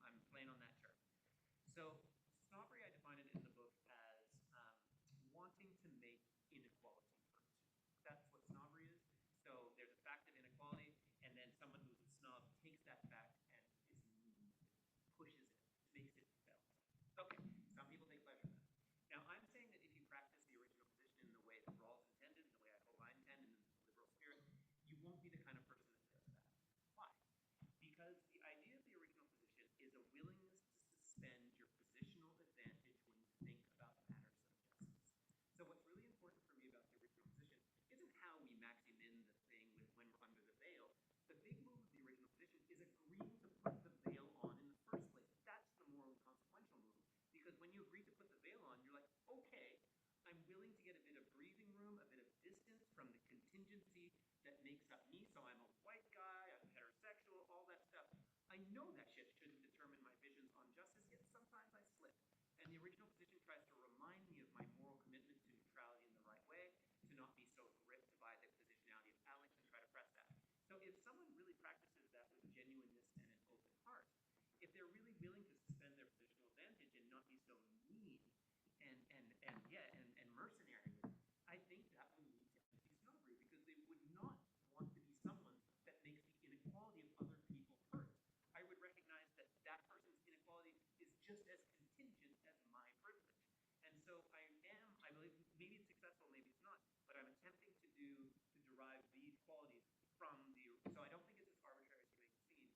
I'm playing on that term. So snobbery, I define it in the book as wanting to make inequality hurt. That's what snobbery is. So there's a fact of inequality, and then someone who's a snob takes that fact and is mean, pushes it, makes it felt. Okay, some people take pleasure in that. Now, I'm saying that if you practice the original position in the way that Rawls intended, in the way I hope I intend, in the liberal spirit, you won't be the kind of person that does that. Why? Because the idea of the original position is a willingness to suspend your positional advantage when you think about matters of justice. So what's really important for me about the original position isn't how we maxim in the thing when we're under the veil. The big move of the original position is agreeing to put the veil on in the first place. That's the morally consequential move. Because when you agree to put the veil on, you're like, okay, I'm willing to get a bit of breathing room, a bit of distance from the contingency that makes up me. So I'm a white guy, I'm heterosexual, all that stuff. I know that shit shouldn't determine my visions on justice, yet sometimes I slip. And the original position tries to remind me of my moral commitment to neutrality in the right way, to not be so gripped by the positionality of Alex and try to press that. So if someone really practices that with genuineness and an open heart, if they're really willing to suspend their positional advantage and not be so mean and mercenary, I think that will lead to anti-snobbery because they would not want to be someone that makes the inequality of other people hurt. I would recognize that that person's inequality is just as contingent as my privilege. And so I believe, maybe it's successful, maybe it's not, but I'm attempting to derive these qualities from so I don't think it's as arbitrary as you make it seem.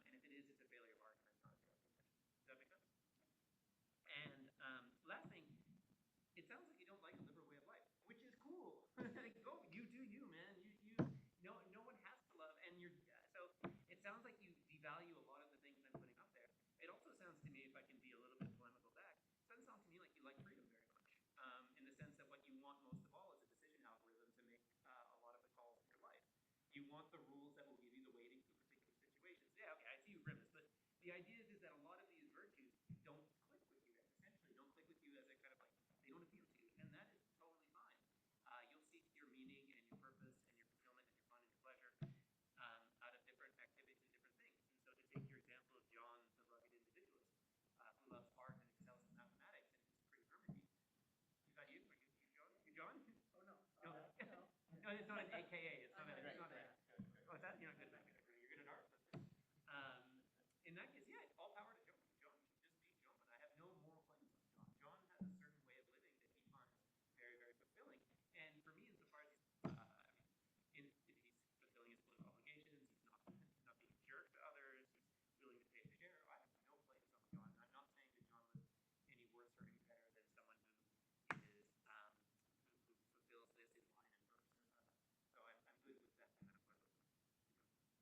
And if it is, it's a failure of argument, not a failure of intention. Does that make sense? And last thing, it sounds like you don't like a liberal way of life, which is cool. Go, you do you, man. No one has to love, and so it sounds like you devalue a lot of the things I'm putting up there. It also sounds to me, if I can be a little bit polemical back, it doesn't sound to me like you like freedom very much, in the sense that what you want most of all is a decision algorithm to make a lot of the calls in your life. You want the rules that will give you the weighting to particular situations. Yeah, okay, I see you grimace, but the idea is that a lot of these virtues don't click with you, essentially don't click with you as a kind of like, they don't appeal to you, and that is totally fine. You'll seek your meaning and your purpose and your fulfillment and your fun and your pleasure out of different activities and different things. And so to take your example of John, the rugged individualist, who loves art and excels in mathematics and is pretty hermity. Is that you? Are you John? You John? Oh no. No, it's not an AKA. It's not a. Oh, is that? You're not good at that. You're good at art. In that case, yeah, all power to John. John should just be John. I have no moral claims on John. John has a certain way of living that he finds very, very fulfilling. And for me, insofar as if he's fulfilling his political obligations, he's not being a jerk to others, he's willing to pay a share. I have no claims on John. I'm not saying that John was any worse or any better than someone who is who fulfills this in line and verse. So I'm good with that kind of level.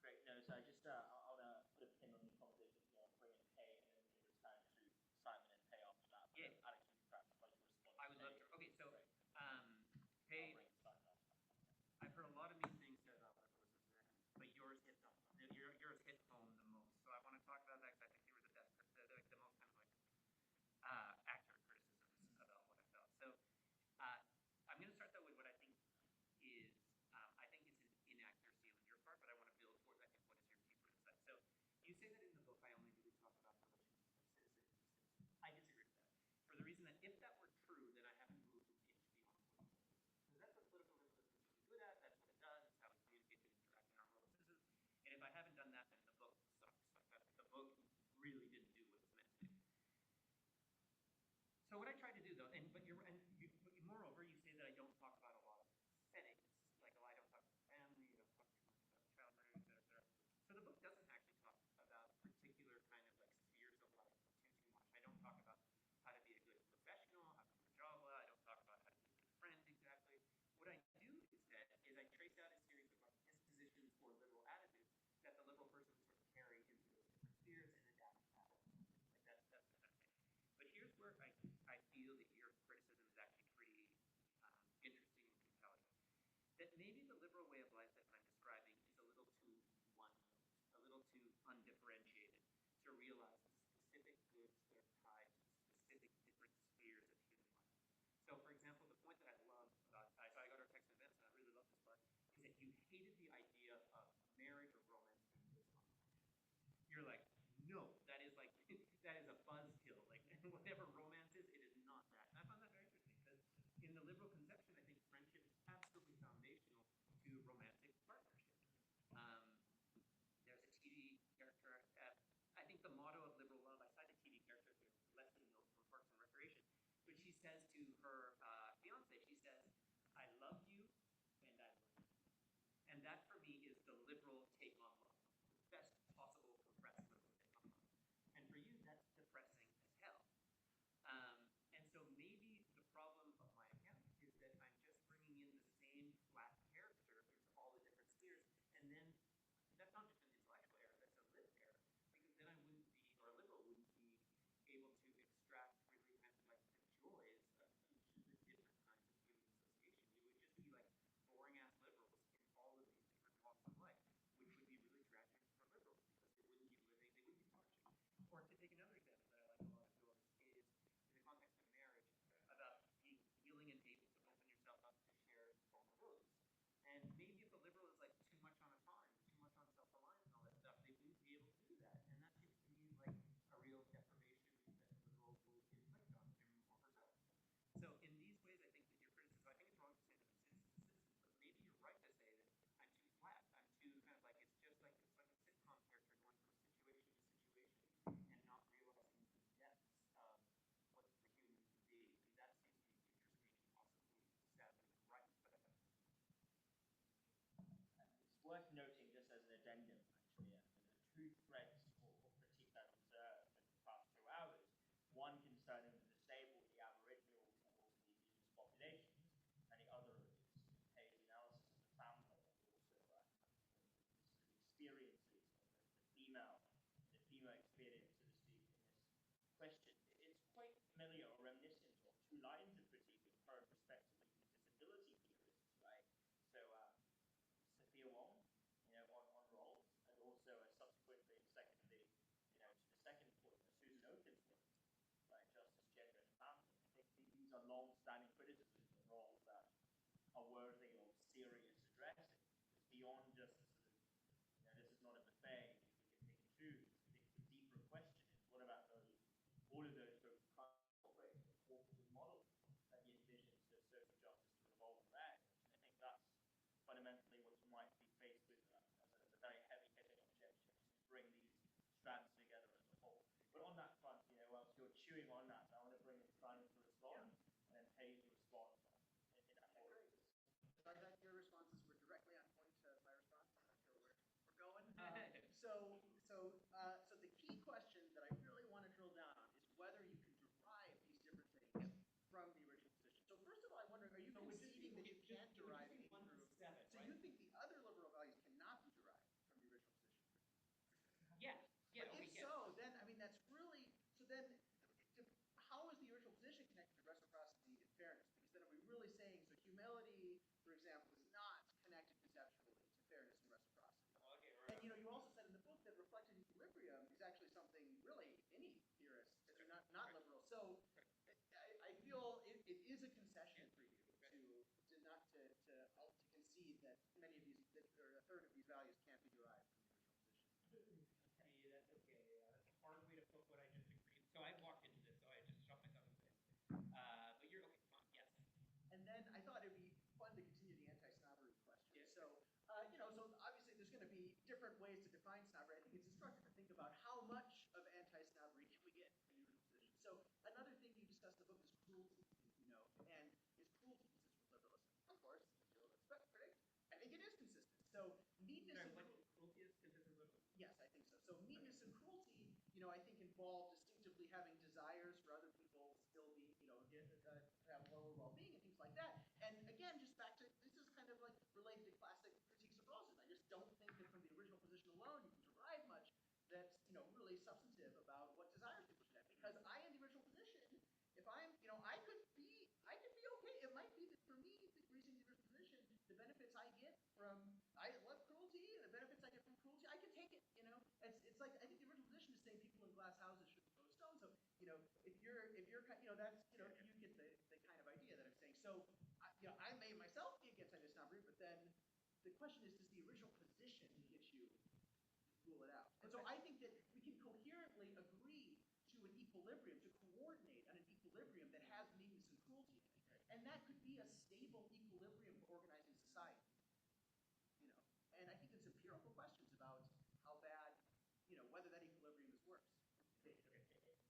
Great. No, so I just I'll put a pin on the conversation here. I'll bring in Pay, and then we can return to Simon and Pay after that. Yeah. Alex, you can perhaps like to respond. I would love to. Okay, so Pay. I'll bring Simon after. I've heard a lot of mean things said about liberalism today, but yours hit home. Yours hit home the most. So I want to talk about that because I think you were the best, the most kind of like accurate criticisms about what I felt. So I'm going to start though with what I think is I think it's an inaccuracy on your part, but I want to build towards I think what is your deeper insight. undifferentiated, to realize the specific goods that are tied to specific different spheres of human life. So, for example, the point that I love about, so I got our text in advance, and I really love this part, is that you hated the idea of marriage or romance being based on affection. You're like, no, that is like, that is a buzzkill. Like, whatever romance is, it is not that. And I found that very interesting, because in the liberal conception, I think friendship is absolutely foundational to romantic partnership. There's a TV character, I think the motto of liberal love, I cited TV character here, lesson note from Parks and Recreation, but she says to her fiance, she says, I love you and I love you. And that for me is the liberal take on love, the best possible compressed liberal take on love. And for you, that's depressing as hell. And so maybe the problem of my account is that I'm just bringing in the same flat character into all the different spheres, and then that's not just an intellectual error, that's a lived error, because then I wouldn't be, or a liberal wouldn't be, able to extract really kind of like the joys of each of the different kinds of human association. You would just be like boring-ass liberals in all of these different walks of life, which would be really tragic for liberals, because they wouldn't be living, they wouldn't be flourishing. Or to take another example that I like a lot of yours is in the context of marriage, about being willing and able to open yourself up to share vulnerabilities. And maybe if a liberal is like too much on autonomy, too much on self-reliance and all that stuff, they wouldn't be able to do that. And that seems to me like a real deprivation that a liberal would inflict on him or herself. So in these ways, I think that your criticism, I think it's wrong to say that I'm citizen, but maybe you're right to say that I'm too flat. I'm too kind of like, it's like a sitcom character going from situation to situation and not realizing the depths of what the human can be. And that seems to be interesting and possibly sadly right, but I don't know. It's worth noting, just as an addendum, actually, the two threads or critiques I've observed in the past 2 hours. One concerning the disabled, the Aboriginals, and also the indigenous populations, and the other is Hayes' analysis of the family, and also the experiences of the female experience, so to speak, in this question. It's quite familiar or reminiscent of 2 lines of critique we've heard respectively from disability theorists, right? So, Sophia Wong, on roles, and also subsequently, secondly, to the second point, Susan Oken's point, right, justice, gender, and family. I think these are long-standing criticisms of roles that are worthy of serious addressing. It's beyond just sort of, this is not a buffet, you can pick and choose. I think the deeper question is, what about all of those folks who can't operate the cooperative model that he envisions the social justice to revolve around? And I think that's fundamentally what you might be faced with as a very heavy-hitting objection, to bring these strands together as a whole. But on that front, whilst you're chewing on that, I want to bring in Simon to respond, and then Hayes to respond in that order. So I thought your responses were directly on point to my response. I'm not sure where we're going. So the key question that I really want to drill down on is whether you can derive these different things from the original position. So first of all, I'm wondering, are you conceding that you can't derive it through? So you think the other liberal values cannot be derived from the original position? Yeah. But if so, then that's really so. Then, how is the original position connected to reciprocity and fairness? Because then are we really saying so? Humility, for example, is not connected conceptually to fairness and reciprocity. Okay, right. And you also said in the book that reflected equilibrium is actually something really any theorists that are not liberal. So I feel it is a concession for you to concede that many of these, or a third of these values can't be derived from the original position. Hey, that's okay. That's a hard way to put what I just agreed. So I walked into this, so I just shot myself in the face. But you're okay. Fine. Yes. And then I thought it'd be fun to continue the anti-snobbery question. Yes. So, so obviously there's going to be different ways to define snobbery. I think it's instructive to think about how much of anti-snobbery can we get from the original position. So another thing you discuss in the book is cruelty, and is cruelty consistent with liberalism? Of course, as you'll predict, I think it is consistent. So meanness and cruelty is consistent with liberalism? Yes, I think so. So meanness and cruelty, I think involve distinctively having desires for other people still being, to have lower well-being and things like that. And again, just back to, this is kind of like related to classic critiques of Rosen. I just don't think that from the original position alone you can derive much that's, really substantive about what desires people should have. Because I, in the original position, if I'm, I could be okay. It might be that for me, reaching the original position, the benefits I get from, I love cruelty, and the benefits I get from cruelty, I can take it, It's like so I may myself be against anti-snobbery, but then the question is, does the original position get you rule it out? And so I think that we can coherently agree to an equilibrium, to coordinate on an equilibrium that has meanness and cruelty in it. And that could be a stable equilibrium for organizing society. And I think there's empirical questions about how bad, whether that equilibrium works. Okay.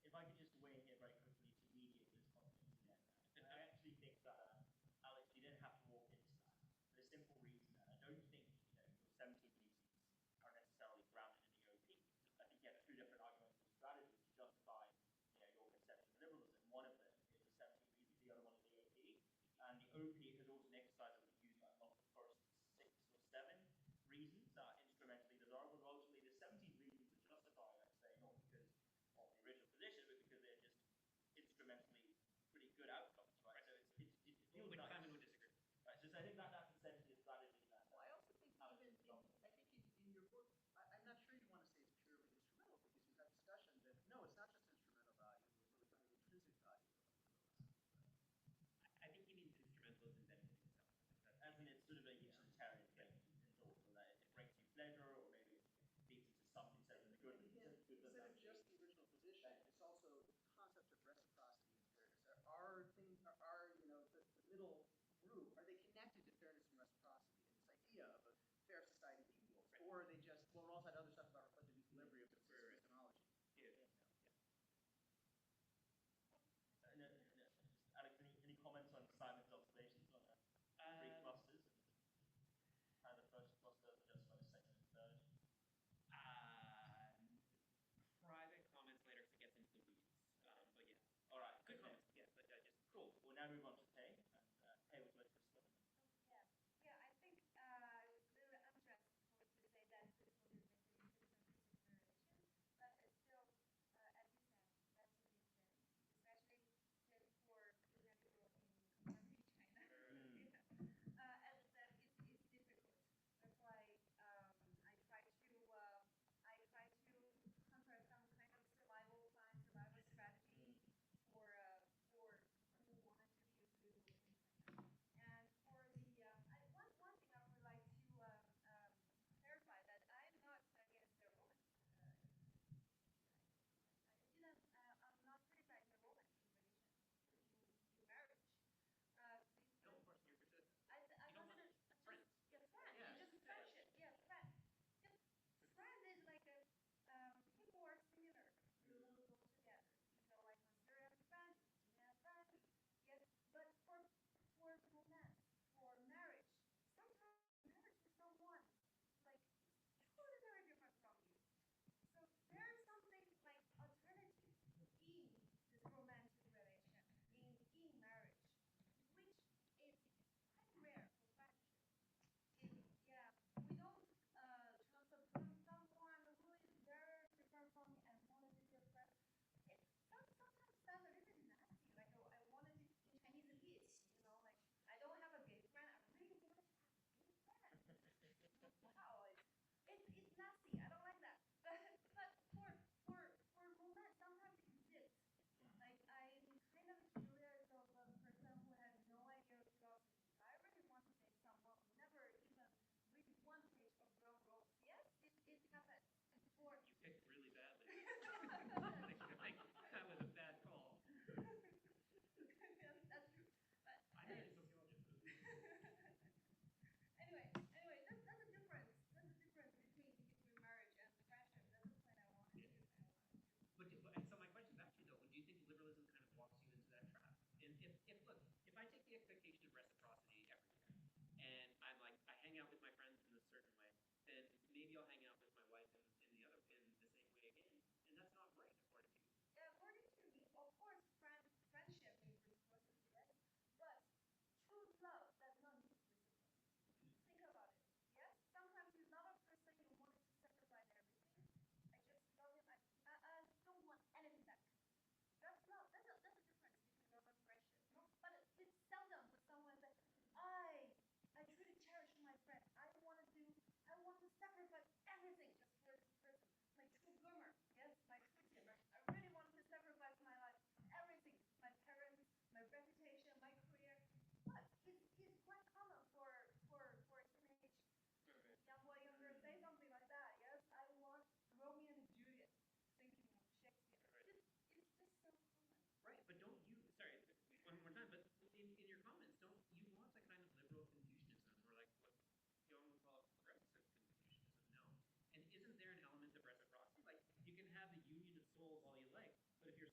If I could just weigh in here very quickly to mediate this conflict again. I actually think that, Alex, you didn't have to walk into that for the simple reason that I don't think your 17 reasons are necessarily grounded in the OP. I think you have two different arguments and strategies to justify your conception of liberalism. One of them is the 17 reasons, the other one is the OP. And the OP has also an exercise that we use like the first 6 or 7 reasons are instrumentally desirable. Ultimately, the 17 reasons are justified, I'd say, not because of the original position, but because they're just instrumentally pretty good outcomes, right? So it feels like Simon would disagree. Right, so I think that's essentially a strategy that. Well, I also think in your book, I'm not sure you want to say it's purely instrumental, because you've had discussion that no, it's not just instrumental value, we're really talking intrinsic value. I think he means instrumental as inventing itself. As in it's sort of a utilitarian thing in thought, so that it brings you pleasure, or maybe it leads into something instead of the good. Instead of just the original position, it's also the concept of reciprocity and fairness. Are things, the middle group, are they connected to fairness and reciprocity and this idea of a fair society of equals? Right. Or are they just, well, we also had other stuff about reflective equilibrium, epistemology. Alex, any comments on Simon's observations on three clusters?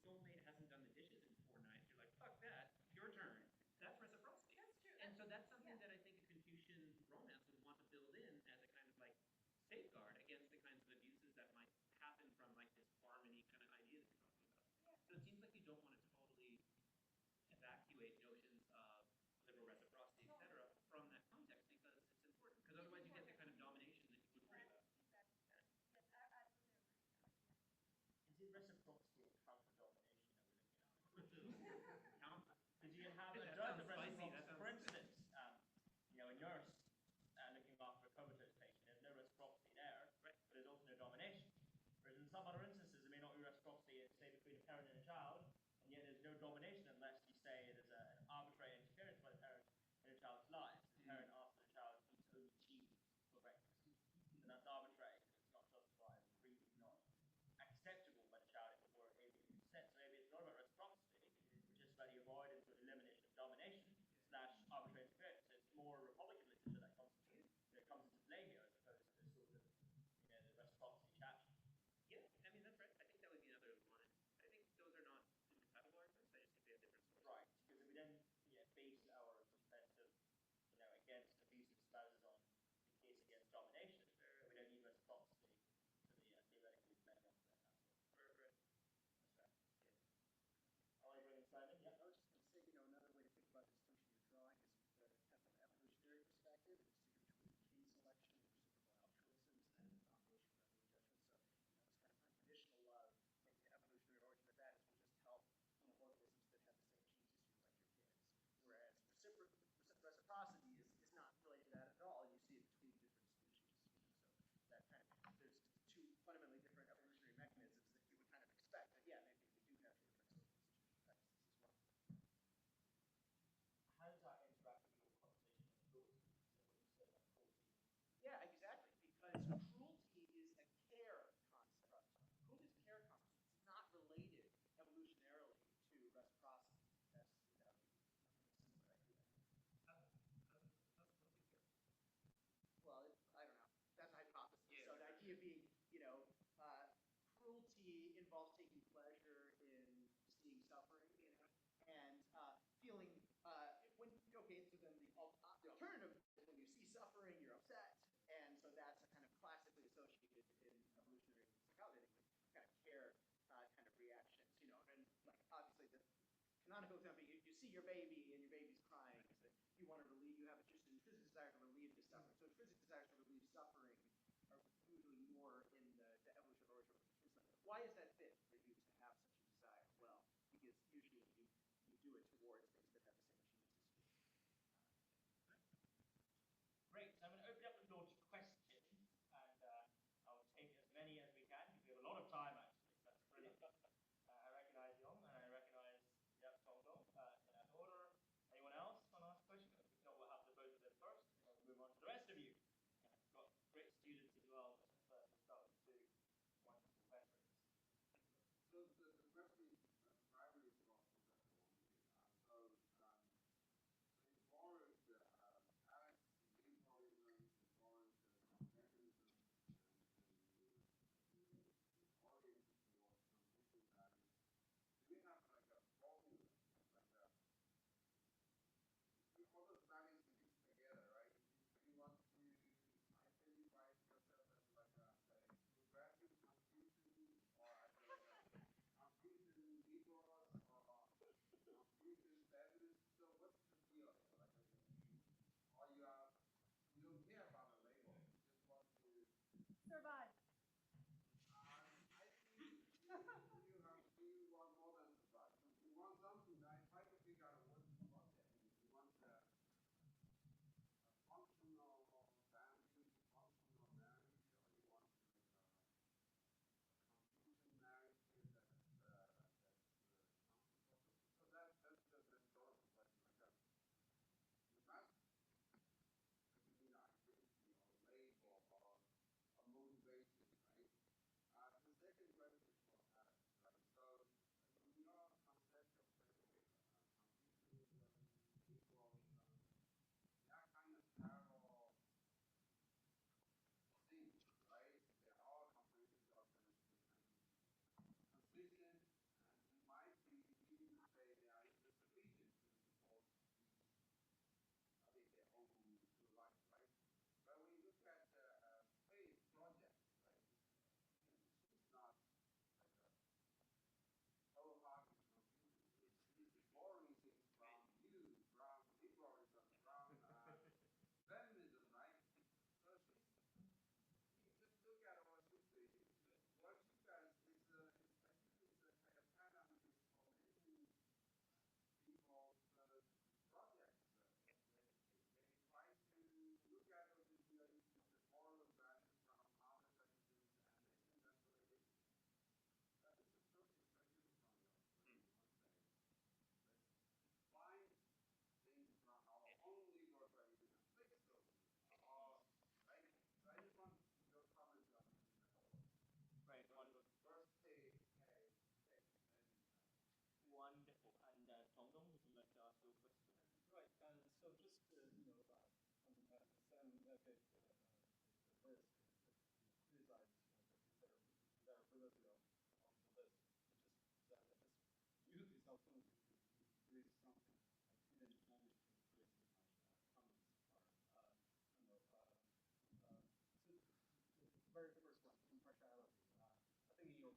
soulmate hasn't done the dishes in 4 nights, you're like, fuck that, your turn. That's reciprocity. That's true. And so that's something Yeah. that I think a Confucian romance would want to build in as a kind of like safeguard against the kinds of abuses that might happen from like this harmony kind of idea that you're talking about. Yeah. So it seems like you don't want to totally evacuate notions of liberal reciprocity, et cetera, from that context because it's important. Because otherwise you get the kind of domination that you would worry about. Exactly. Yes, I absolutely agree with that. Yeah. Is it reciprocity or counter-domination that we're looking at? Count. Because you can have a That dearth sounds of spicy, reciprocity. that sounds- For instance, a nurse looking after a comatose patient, there's no reciprocity there, Right. but there's also no domination. Whereas in some other instances, there may not be reciprocity, say, between a parent and a child, and yet there's no domination unless you say there's an arbitrary interference by the parent in a child's life. The parent asks the child to eat only cheese for breakfast. And that's arbitrary, it's not justified, it's really not acceptable by the child if it were able to consent. So maybe it's not about reciprocity, which is about the avoidance or elimination of domination / arbitrary interference. So it's more Republican literature that comes into play here as opposed to sort of the reciprocity chapter. Yeah, I mean, that's right. I think that would be another line. I think those are not incompatible arguments. I just think they have different sources. Right, because if we then base our defense of, against abusive spouses on the case against domination, we don't need reciprocity to the theoretically defend on that. Right. That's right. Yeah. I want to bring in Simon. Yeah. I was just going to say, another way to think about the distinction you're drawing is kind of from an evolutionary perspective, the distinction between king selection and reciprocal altruisms and the foundation of evolutionary judgment. So, it's kind of unconditional love. Like the evolutionary origin of that is will just help organisms that have the same gene history like your kids. Whereas reciprocity is not related to that at all. You see it between different species. So that kind of there's two fundamentally different evolutionary mechanisms that you would kind of expect. That maybe we do have different social institutional practices as well. How does that interact with your conversation on cruelty? So what you said about cruelty. Yeah, exactly. Because cruelty is a care concept. Cruelty is a care concept. It's not related evolutionarily to reciprocity. That's similar idea. Well, I don't know. That's a hypothesis. Yeah, So the idea being, cruelty involves taking pleasure in seeing suffering, and feeling so then the alternative is when you see suffering, you're upset, and so that's a kind of classically associated in evolutionary psychology with kind of care kind of reactions, and like obviously the canonical example, you see your baby and your baby's crying, is that you want to relieve, you have just an intrinsic desire to relieve the suffering. So intrinsic desires to relieve suffering are usually more in the evolution of origin. Why is that fit for you to have such a desire? Well, because usually you do it towards things that have the same gene history. Great, so I'm going to open up the floor to questions, and I'll take as many as we can, because we have a lot of time actually, so that's brilliant. I recognize Wong, and I recognize Tong in that order. Anyone else want to ask a question? If not, we'll have the both of them first, and then we'll move on to the rest of you. We've got great students as well, but we'll start with two wonderful veterans. So the question primarily is about professional. So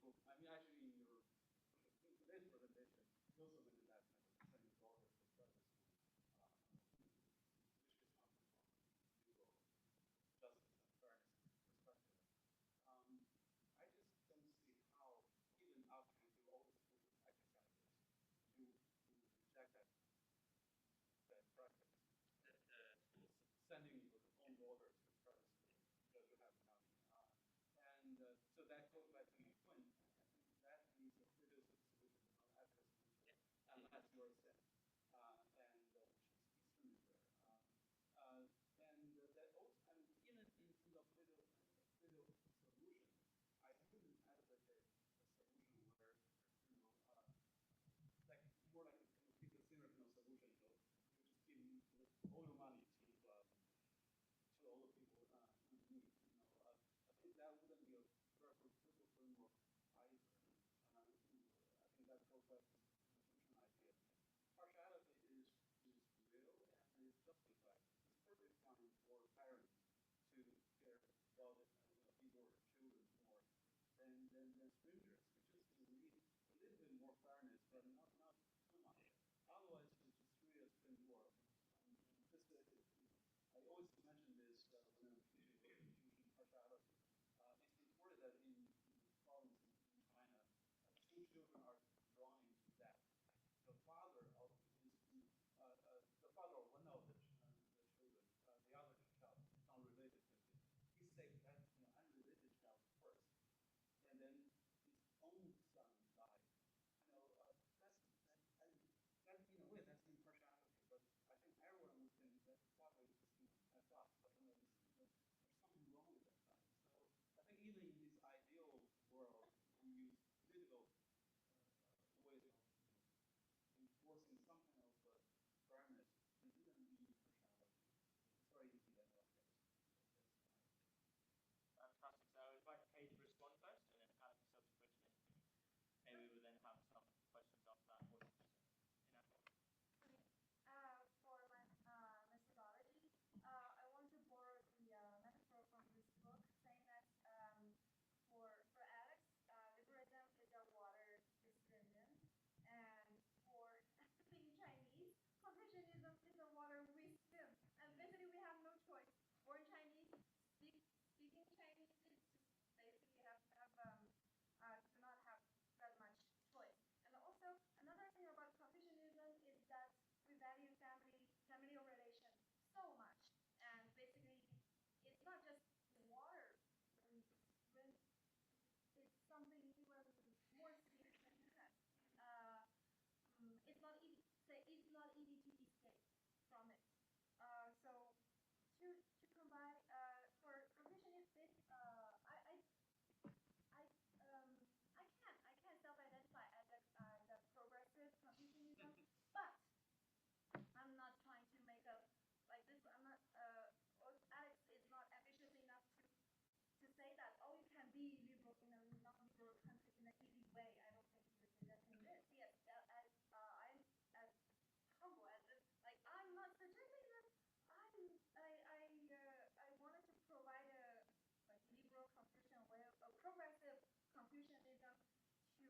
people, I mean, actually, in your in today's presentation, you also mentioned that sending daughters to private school, which is not from liberal justice and fairness perspective. I just don't see how, even after you do all these social exercises, you reject that practice, sending your own daughters to private school because you have money. And so that goes back to your point. I think that needs a political solution, not ethical solution, unless you're a sin, which is extremely rare. And that also, I mean, even in terms of political solution, I wouldn't advocate a solution where, like more like a casino solution. So you just give all your money to all the people in need. I think that wouldn't be a very fruitful framework either. I think that goes back to the confusion idea. Partiality is real and is justified. It's perfectly fine for parents to care about people or children more than strangers. We just need a little bit more fairness, but not too much. Otherwise, it's just really a strange world. I always mention this when I'm teaching Confucian partiality. It's reported that in the province in China, two children are drawn into death. The father of the father of one of the children, the other child, unrelated to him, he saved that unrelated child first, and then his own son died. That in a way that's impartiality, but I think everyone would think that father is just messed up, but there's something wrong with that guy. So I think even in this ideal world, we use political ways of enforcing some kind of fairness, and even be partiality. It's very easy that way. Fantastic. So I would invite Kay to respond first, and then Alex subsequently. Maybe we will then have some questions after that. For my methodology, I want to borrow the metaphor from this book, saying that for Alex, liberalism is a water discernment, and for being Chinese, Confucianism is a water we swim. And basically, we have no choice. Born Chinese, speaking Chinese, is just basically do not have that much choice. And also, another thing about Confucianism is that we value family relations so much. And basically, it's not just water. When it's something even more serious than that. It's not easy. It's not easy to escape from it. So to combine for Confucianism, I can't self-identify as a progressive Confucianism, but I'm not trying to make a like this. I'm not. Alex is not ambitious enough to say that you can be liberal in a non-liberal country in an easy way. I don't think he would say that in this. Yes, I'm as humble as this. Like I'm not suggesting that I wanted to provide a liberal Confucian way, a progressive Confucianism to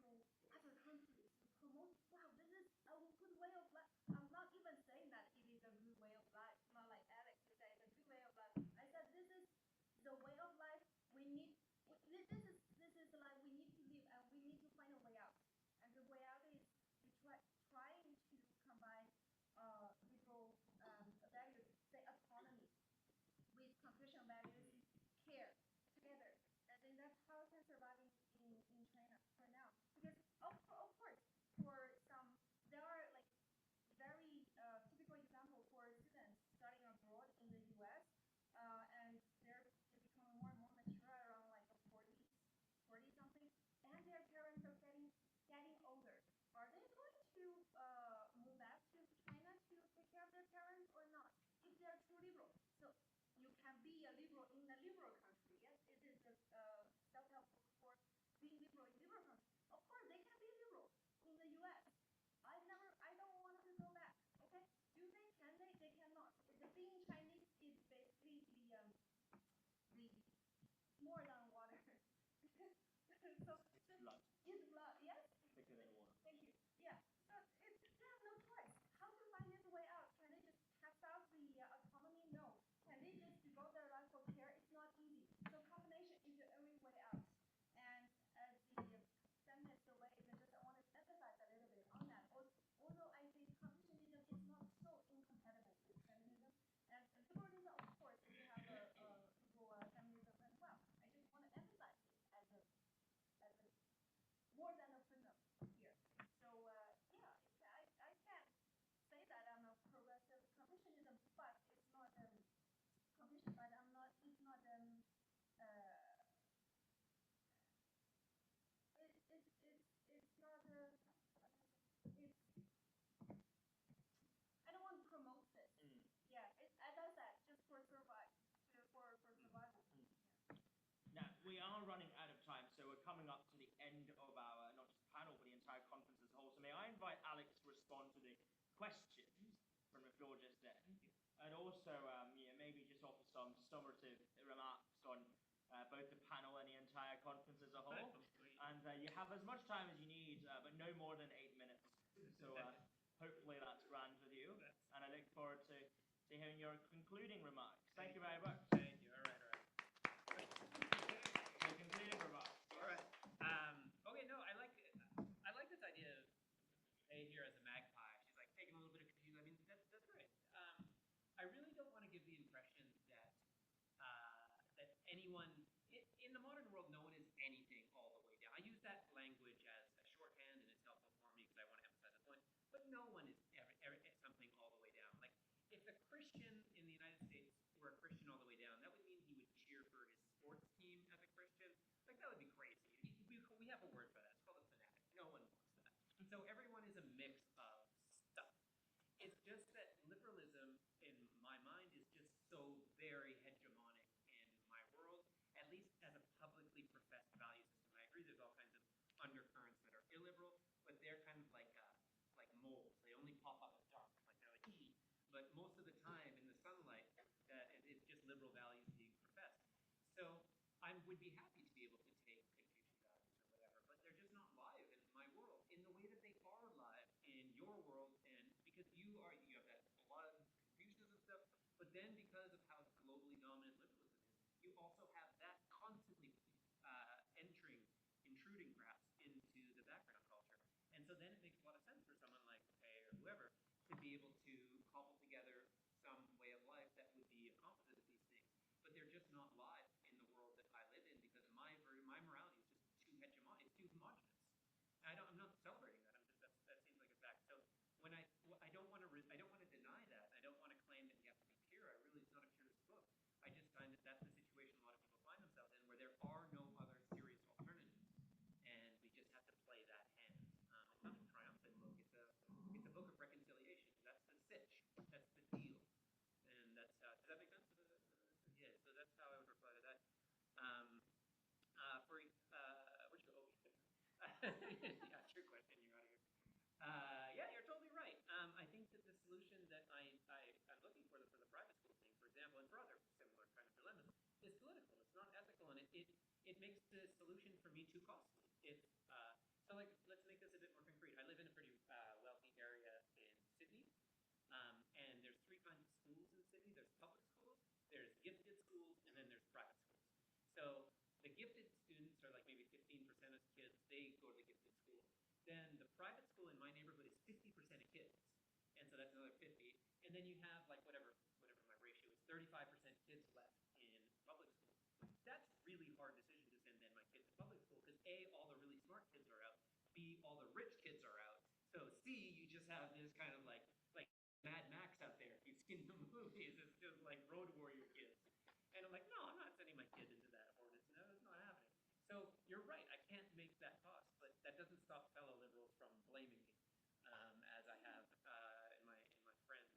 other countries to promote. Wow, this is a good way of life. I'm not even saying that it is a good way of life. Not like Alex to say it's a good way of life. I said this is the way of life we need. This is the life we need to live, and we need to find a way out. And the way out is trying to combine liberal values, say autonomy, with Confucian values, care together. I think that's how it can survive in China for now. Because of course, for some there are like very typical example for students studying abroad in the U.S. And they're becoming more and more mature around like the 40 something, and their parents are getting older. Are they going to move back to China to take care of their parents or not? If they are true liberal, so you can be a liberal in a liberal country. Yes, it is a self-help book for being liberal in liberal country. Of course, they can be liberal in the U.S. I don't want to go back. Okay, do they? Can they? They cannot. The being Chinese is basically the more than water. so Is blood, yes? Thank you. Yeah. So they have no choice. How to find this way out? Can they just cast out the autonomy? No. Can they just devote their life for care? It's not easy. So combination is the only way out. And as the feminist way, I want to emphasize a little bit on that. Although I think Confucianism is not so incompatible with feminism, and liberalism, of course, we have a liberal feminism as well. I just want to emphasize it as a more than a footnote here. So yeah, I can't say that I'm a progressive Confucianism, but it's not Confucian, but I'm not. It's not it's not it's I don't want to promote this. Yeah, as I said, just for survive, for survival. Now, we are running out of time, so we're coming up to the end of our, not just panel, but the entire conference as a whole. So may I invite Alex to respond to the questions from the floor just then, and also maybe just offer some summative remarks on both the panel and the entire conference as a whole. And you have as much time as you need, but no more than 8 minutes. So hopefully that's grand with you. And I look forward to hearing your concluding remarks. Thank you very much. Thank you. All right. Concluding remarks. All right. Okay. No, I like this idea of A here as a magpie. She's like taking a little bit of confusion. I mean, that's great. I really don't want to give the impression that that anyone in the modern world, no one is anything all the way down. I use that language as a shorthand, and it's helpful for me because I want to emphasize the point. But no one is ever something all the way down. Like if a Christian in the United States were a Christian all the way down, that would mean he would cheer for his sports team as a Christian. Like that would be crazy. We have a word for that. It's called a fanatic. No one wants that. So everyone is a mix of stuff. It's just that liberalism, in my mind, is just so very hegemonic in my world, at least as a publicly professed value system. I agree there's all kinds of undercurrents that are illiberal, but they're kind of like moles. They only pop up at dark, like they're like E. But most of the time in the sunlight, it's just liberal values being professed. So I would be happy to be able to take Confucian values or whatever, but they're just not live in my world in the way that they are live in your world, and because you have that a lot of Confucianism stuff, but then because of how globally dominant liberalism is, you also have that constantly intruding perhaps into the background culture. And so then it makes a lot of sense for someone like Pei or whoever to be able to cobble together some way of life that would be a composite of these things. But they're just not live in the world that I live in because my morality is just too hegemonic, it's too homogenous. I'm not celebrating that. That seems like a fact. So when I don't want to deny that. I don't want to claim that you have to be pure. It's not a purist book. I just find that that's the situation a lot of people find themselves in, where there are no other serious alternatives, and we just have to play that hand. It's not a triumphant book. It's a book of reconciliation. That's the sitch. That's the deal. And that's does that make sense? Yeah. So that's how I would reply to that. Where'd you go? Yeah, it's your question. You're out of here. Yeah, you're totally right. I think that the solution that I'm looking for the private school thing, for example, and for other similar kind of dilemmas, is political. It's not ethical, and it makes the solution for me too costly. So like, let's make this a bit more concrete. I live in a pretty wealthy area in Sydney, and there's 3 kinds of schools in Sydney. There's public schools, there's gifted schools, and then there's private schools. So the gifted students are like maybe 15% of kids. They go to the gifted school. Then the private school in my neighborhood is 50% of kids, and so that's another 50. And then you have like whatever my ratio is, 35% kids left in public school. That's really hard decision to send then my kids to public school because A, all the really smart kids are out. B, all the rich kids are out. So C, you just have this kind of like Mad Max out there. If you've seen the movies, it's just like road warrior kids. And I'm like, no, I'm not sending my kid into that ordinance. No, it's not happening. So you're right. I can't make that cost, but that doesn't stop fellow liberals from blaming me, as I have in my friends.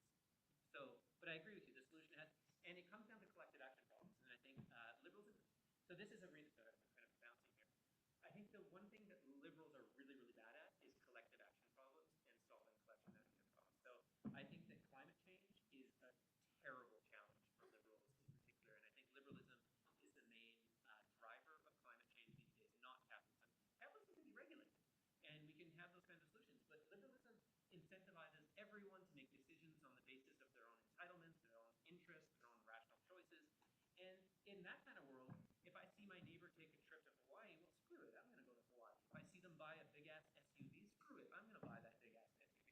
So, but I agree with you. The solution and it comes down to collective action problems. And I think liberals. So this is a reason. So I'm kind of bouncing here. I think the one thing that liberals are really, really bad at is collective action problems and solving collective action problems. So I think that climate change is a terrible challenge for liberals in particular, and I think liberalism is the main driver of climate change these days, not capitalism. Capitalism can be regulated. incentivizes everyone to make decisions on the basis of their own entitlements, their own interests, their own rational choices. And in that kind of world, if I see my neighbor take a trip to Hawaii, well, screw it, I'm going to go to Hawaii. If I see them buy a big-ass SUV, screw it, I'm going to buy that big-ass SUV.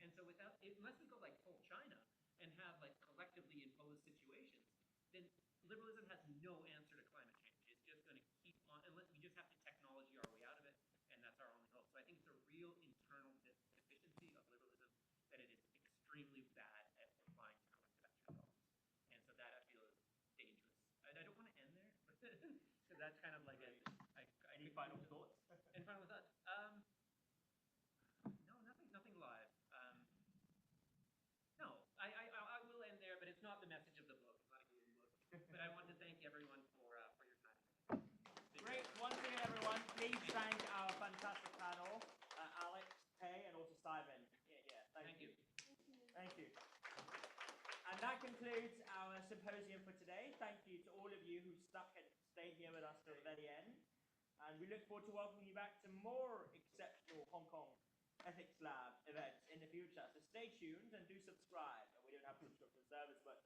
And so unless we go like full China and have like collectively imposed situations, then liberalism has no answer to climate change. It's just going to keep on, unless we just have to technology our way out of it, and that's our only hope. So I think it's a real internal deficiency of liberalism that it is extremely bad at applying to collective action problems. And so that I feel is dangerous. I don't want to end there, because that's kind of like Any final thoughts? And final thoughts? No, nothing live. No, I will end there, but it's not the message of the book. It's not a game book. But I want to thank everyone for your time. Great. Once again, everyone, please thank our fantastic panel, Alex, Pei, and also Simon. Yeah, thank you. Thank you. And that concludes our symposium for today. Thank you to all of you who stuck and stayed here with us till the very end. And we look forward to welcoming you back to more exceptional Hong Kong Ethics Lab events in the future. So stay tuned and do subscribe. We don't have subscription service, but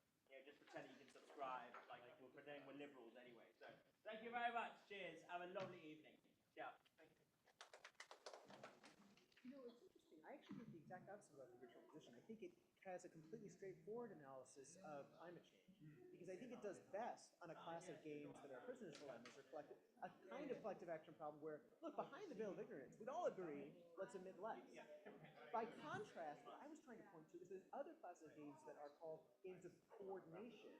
just pretend you can subscribe, like we're pretending we're liberals anyway. So thank you very much. Cheers. Have a lovely evening. Ciao. You know, it's interesting. I actually think the exact opposite about the original position. I think it has a completely straightforward analysis of climate change. Because I think it does best on a class of games that are prisoners' dilemmas or a kind of collective action problem where, look, behind the veil of ignorance, we'd all agree, let's emit less. By contrast, what I was trying to point to is there's other classes of games that are called games of coordination.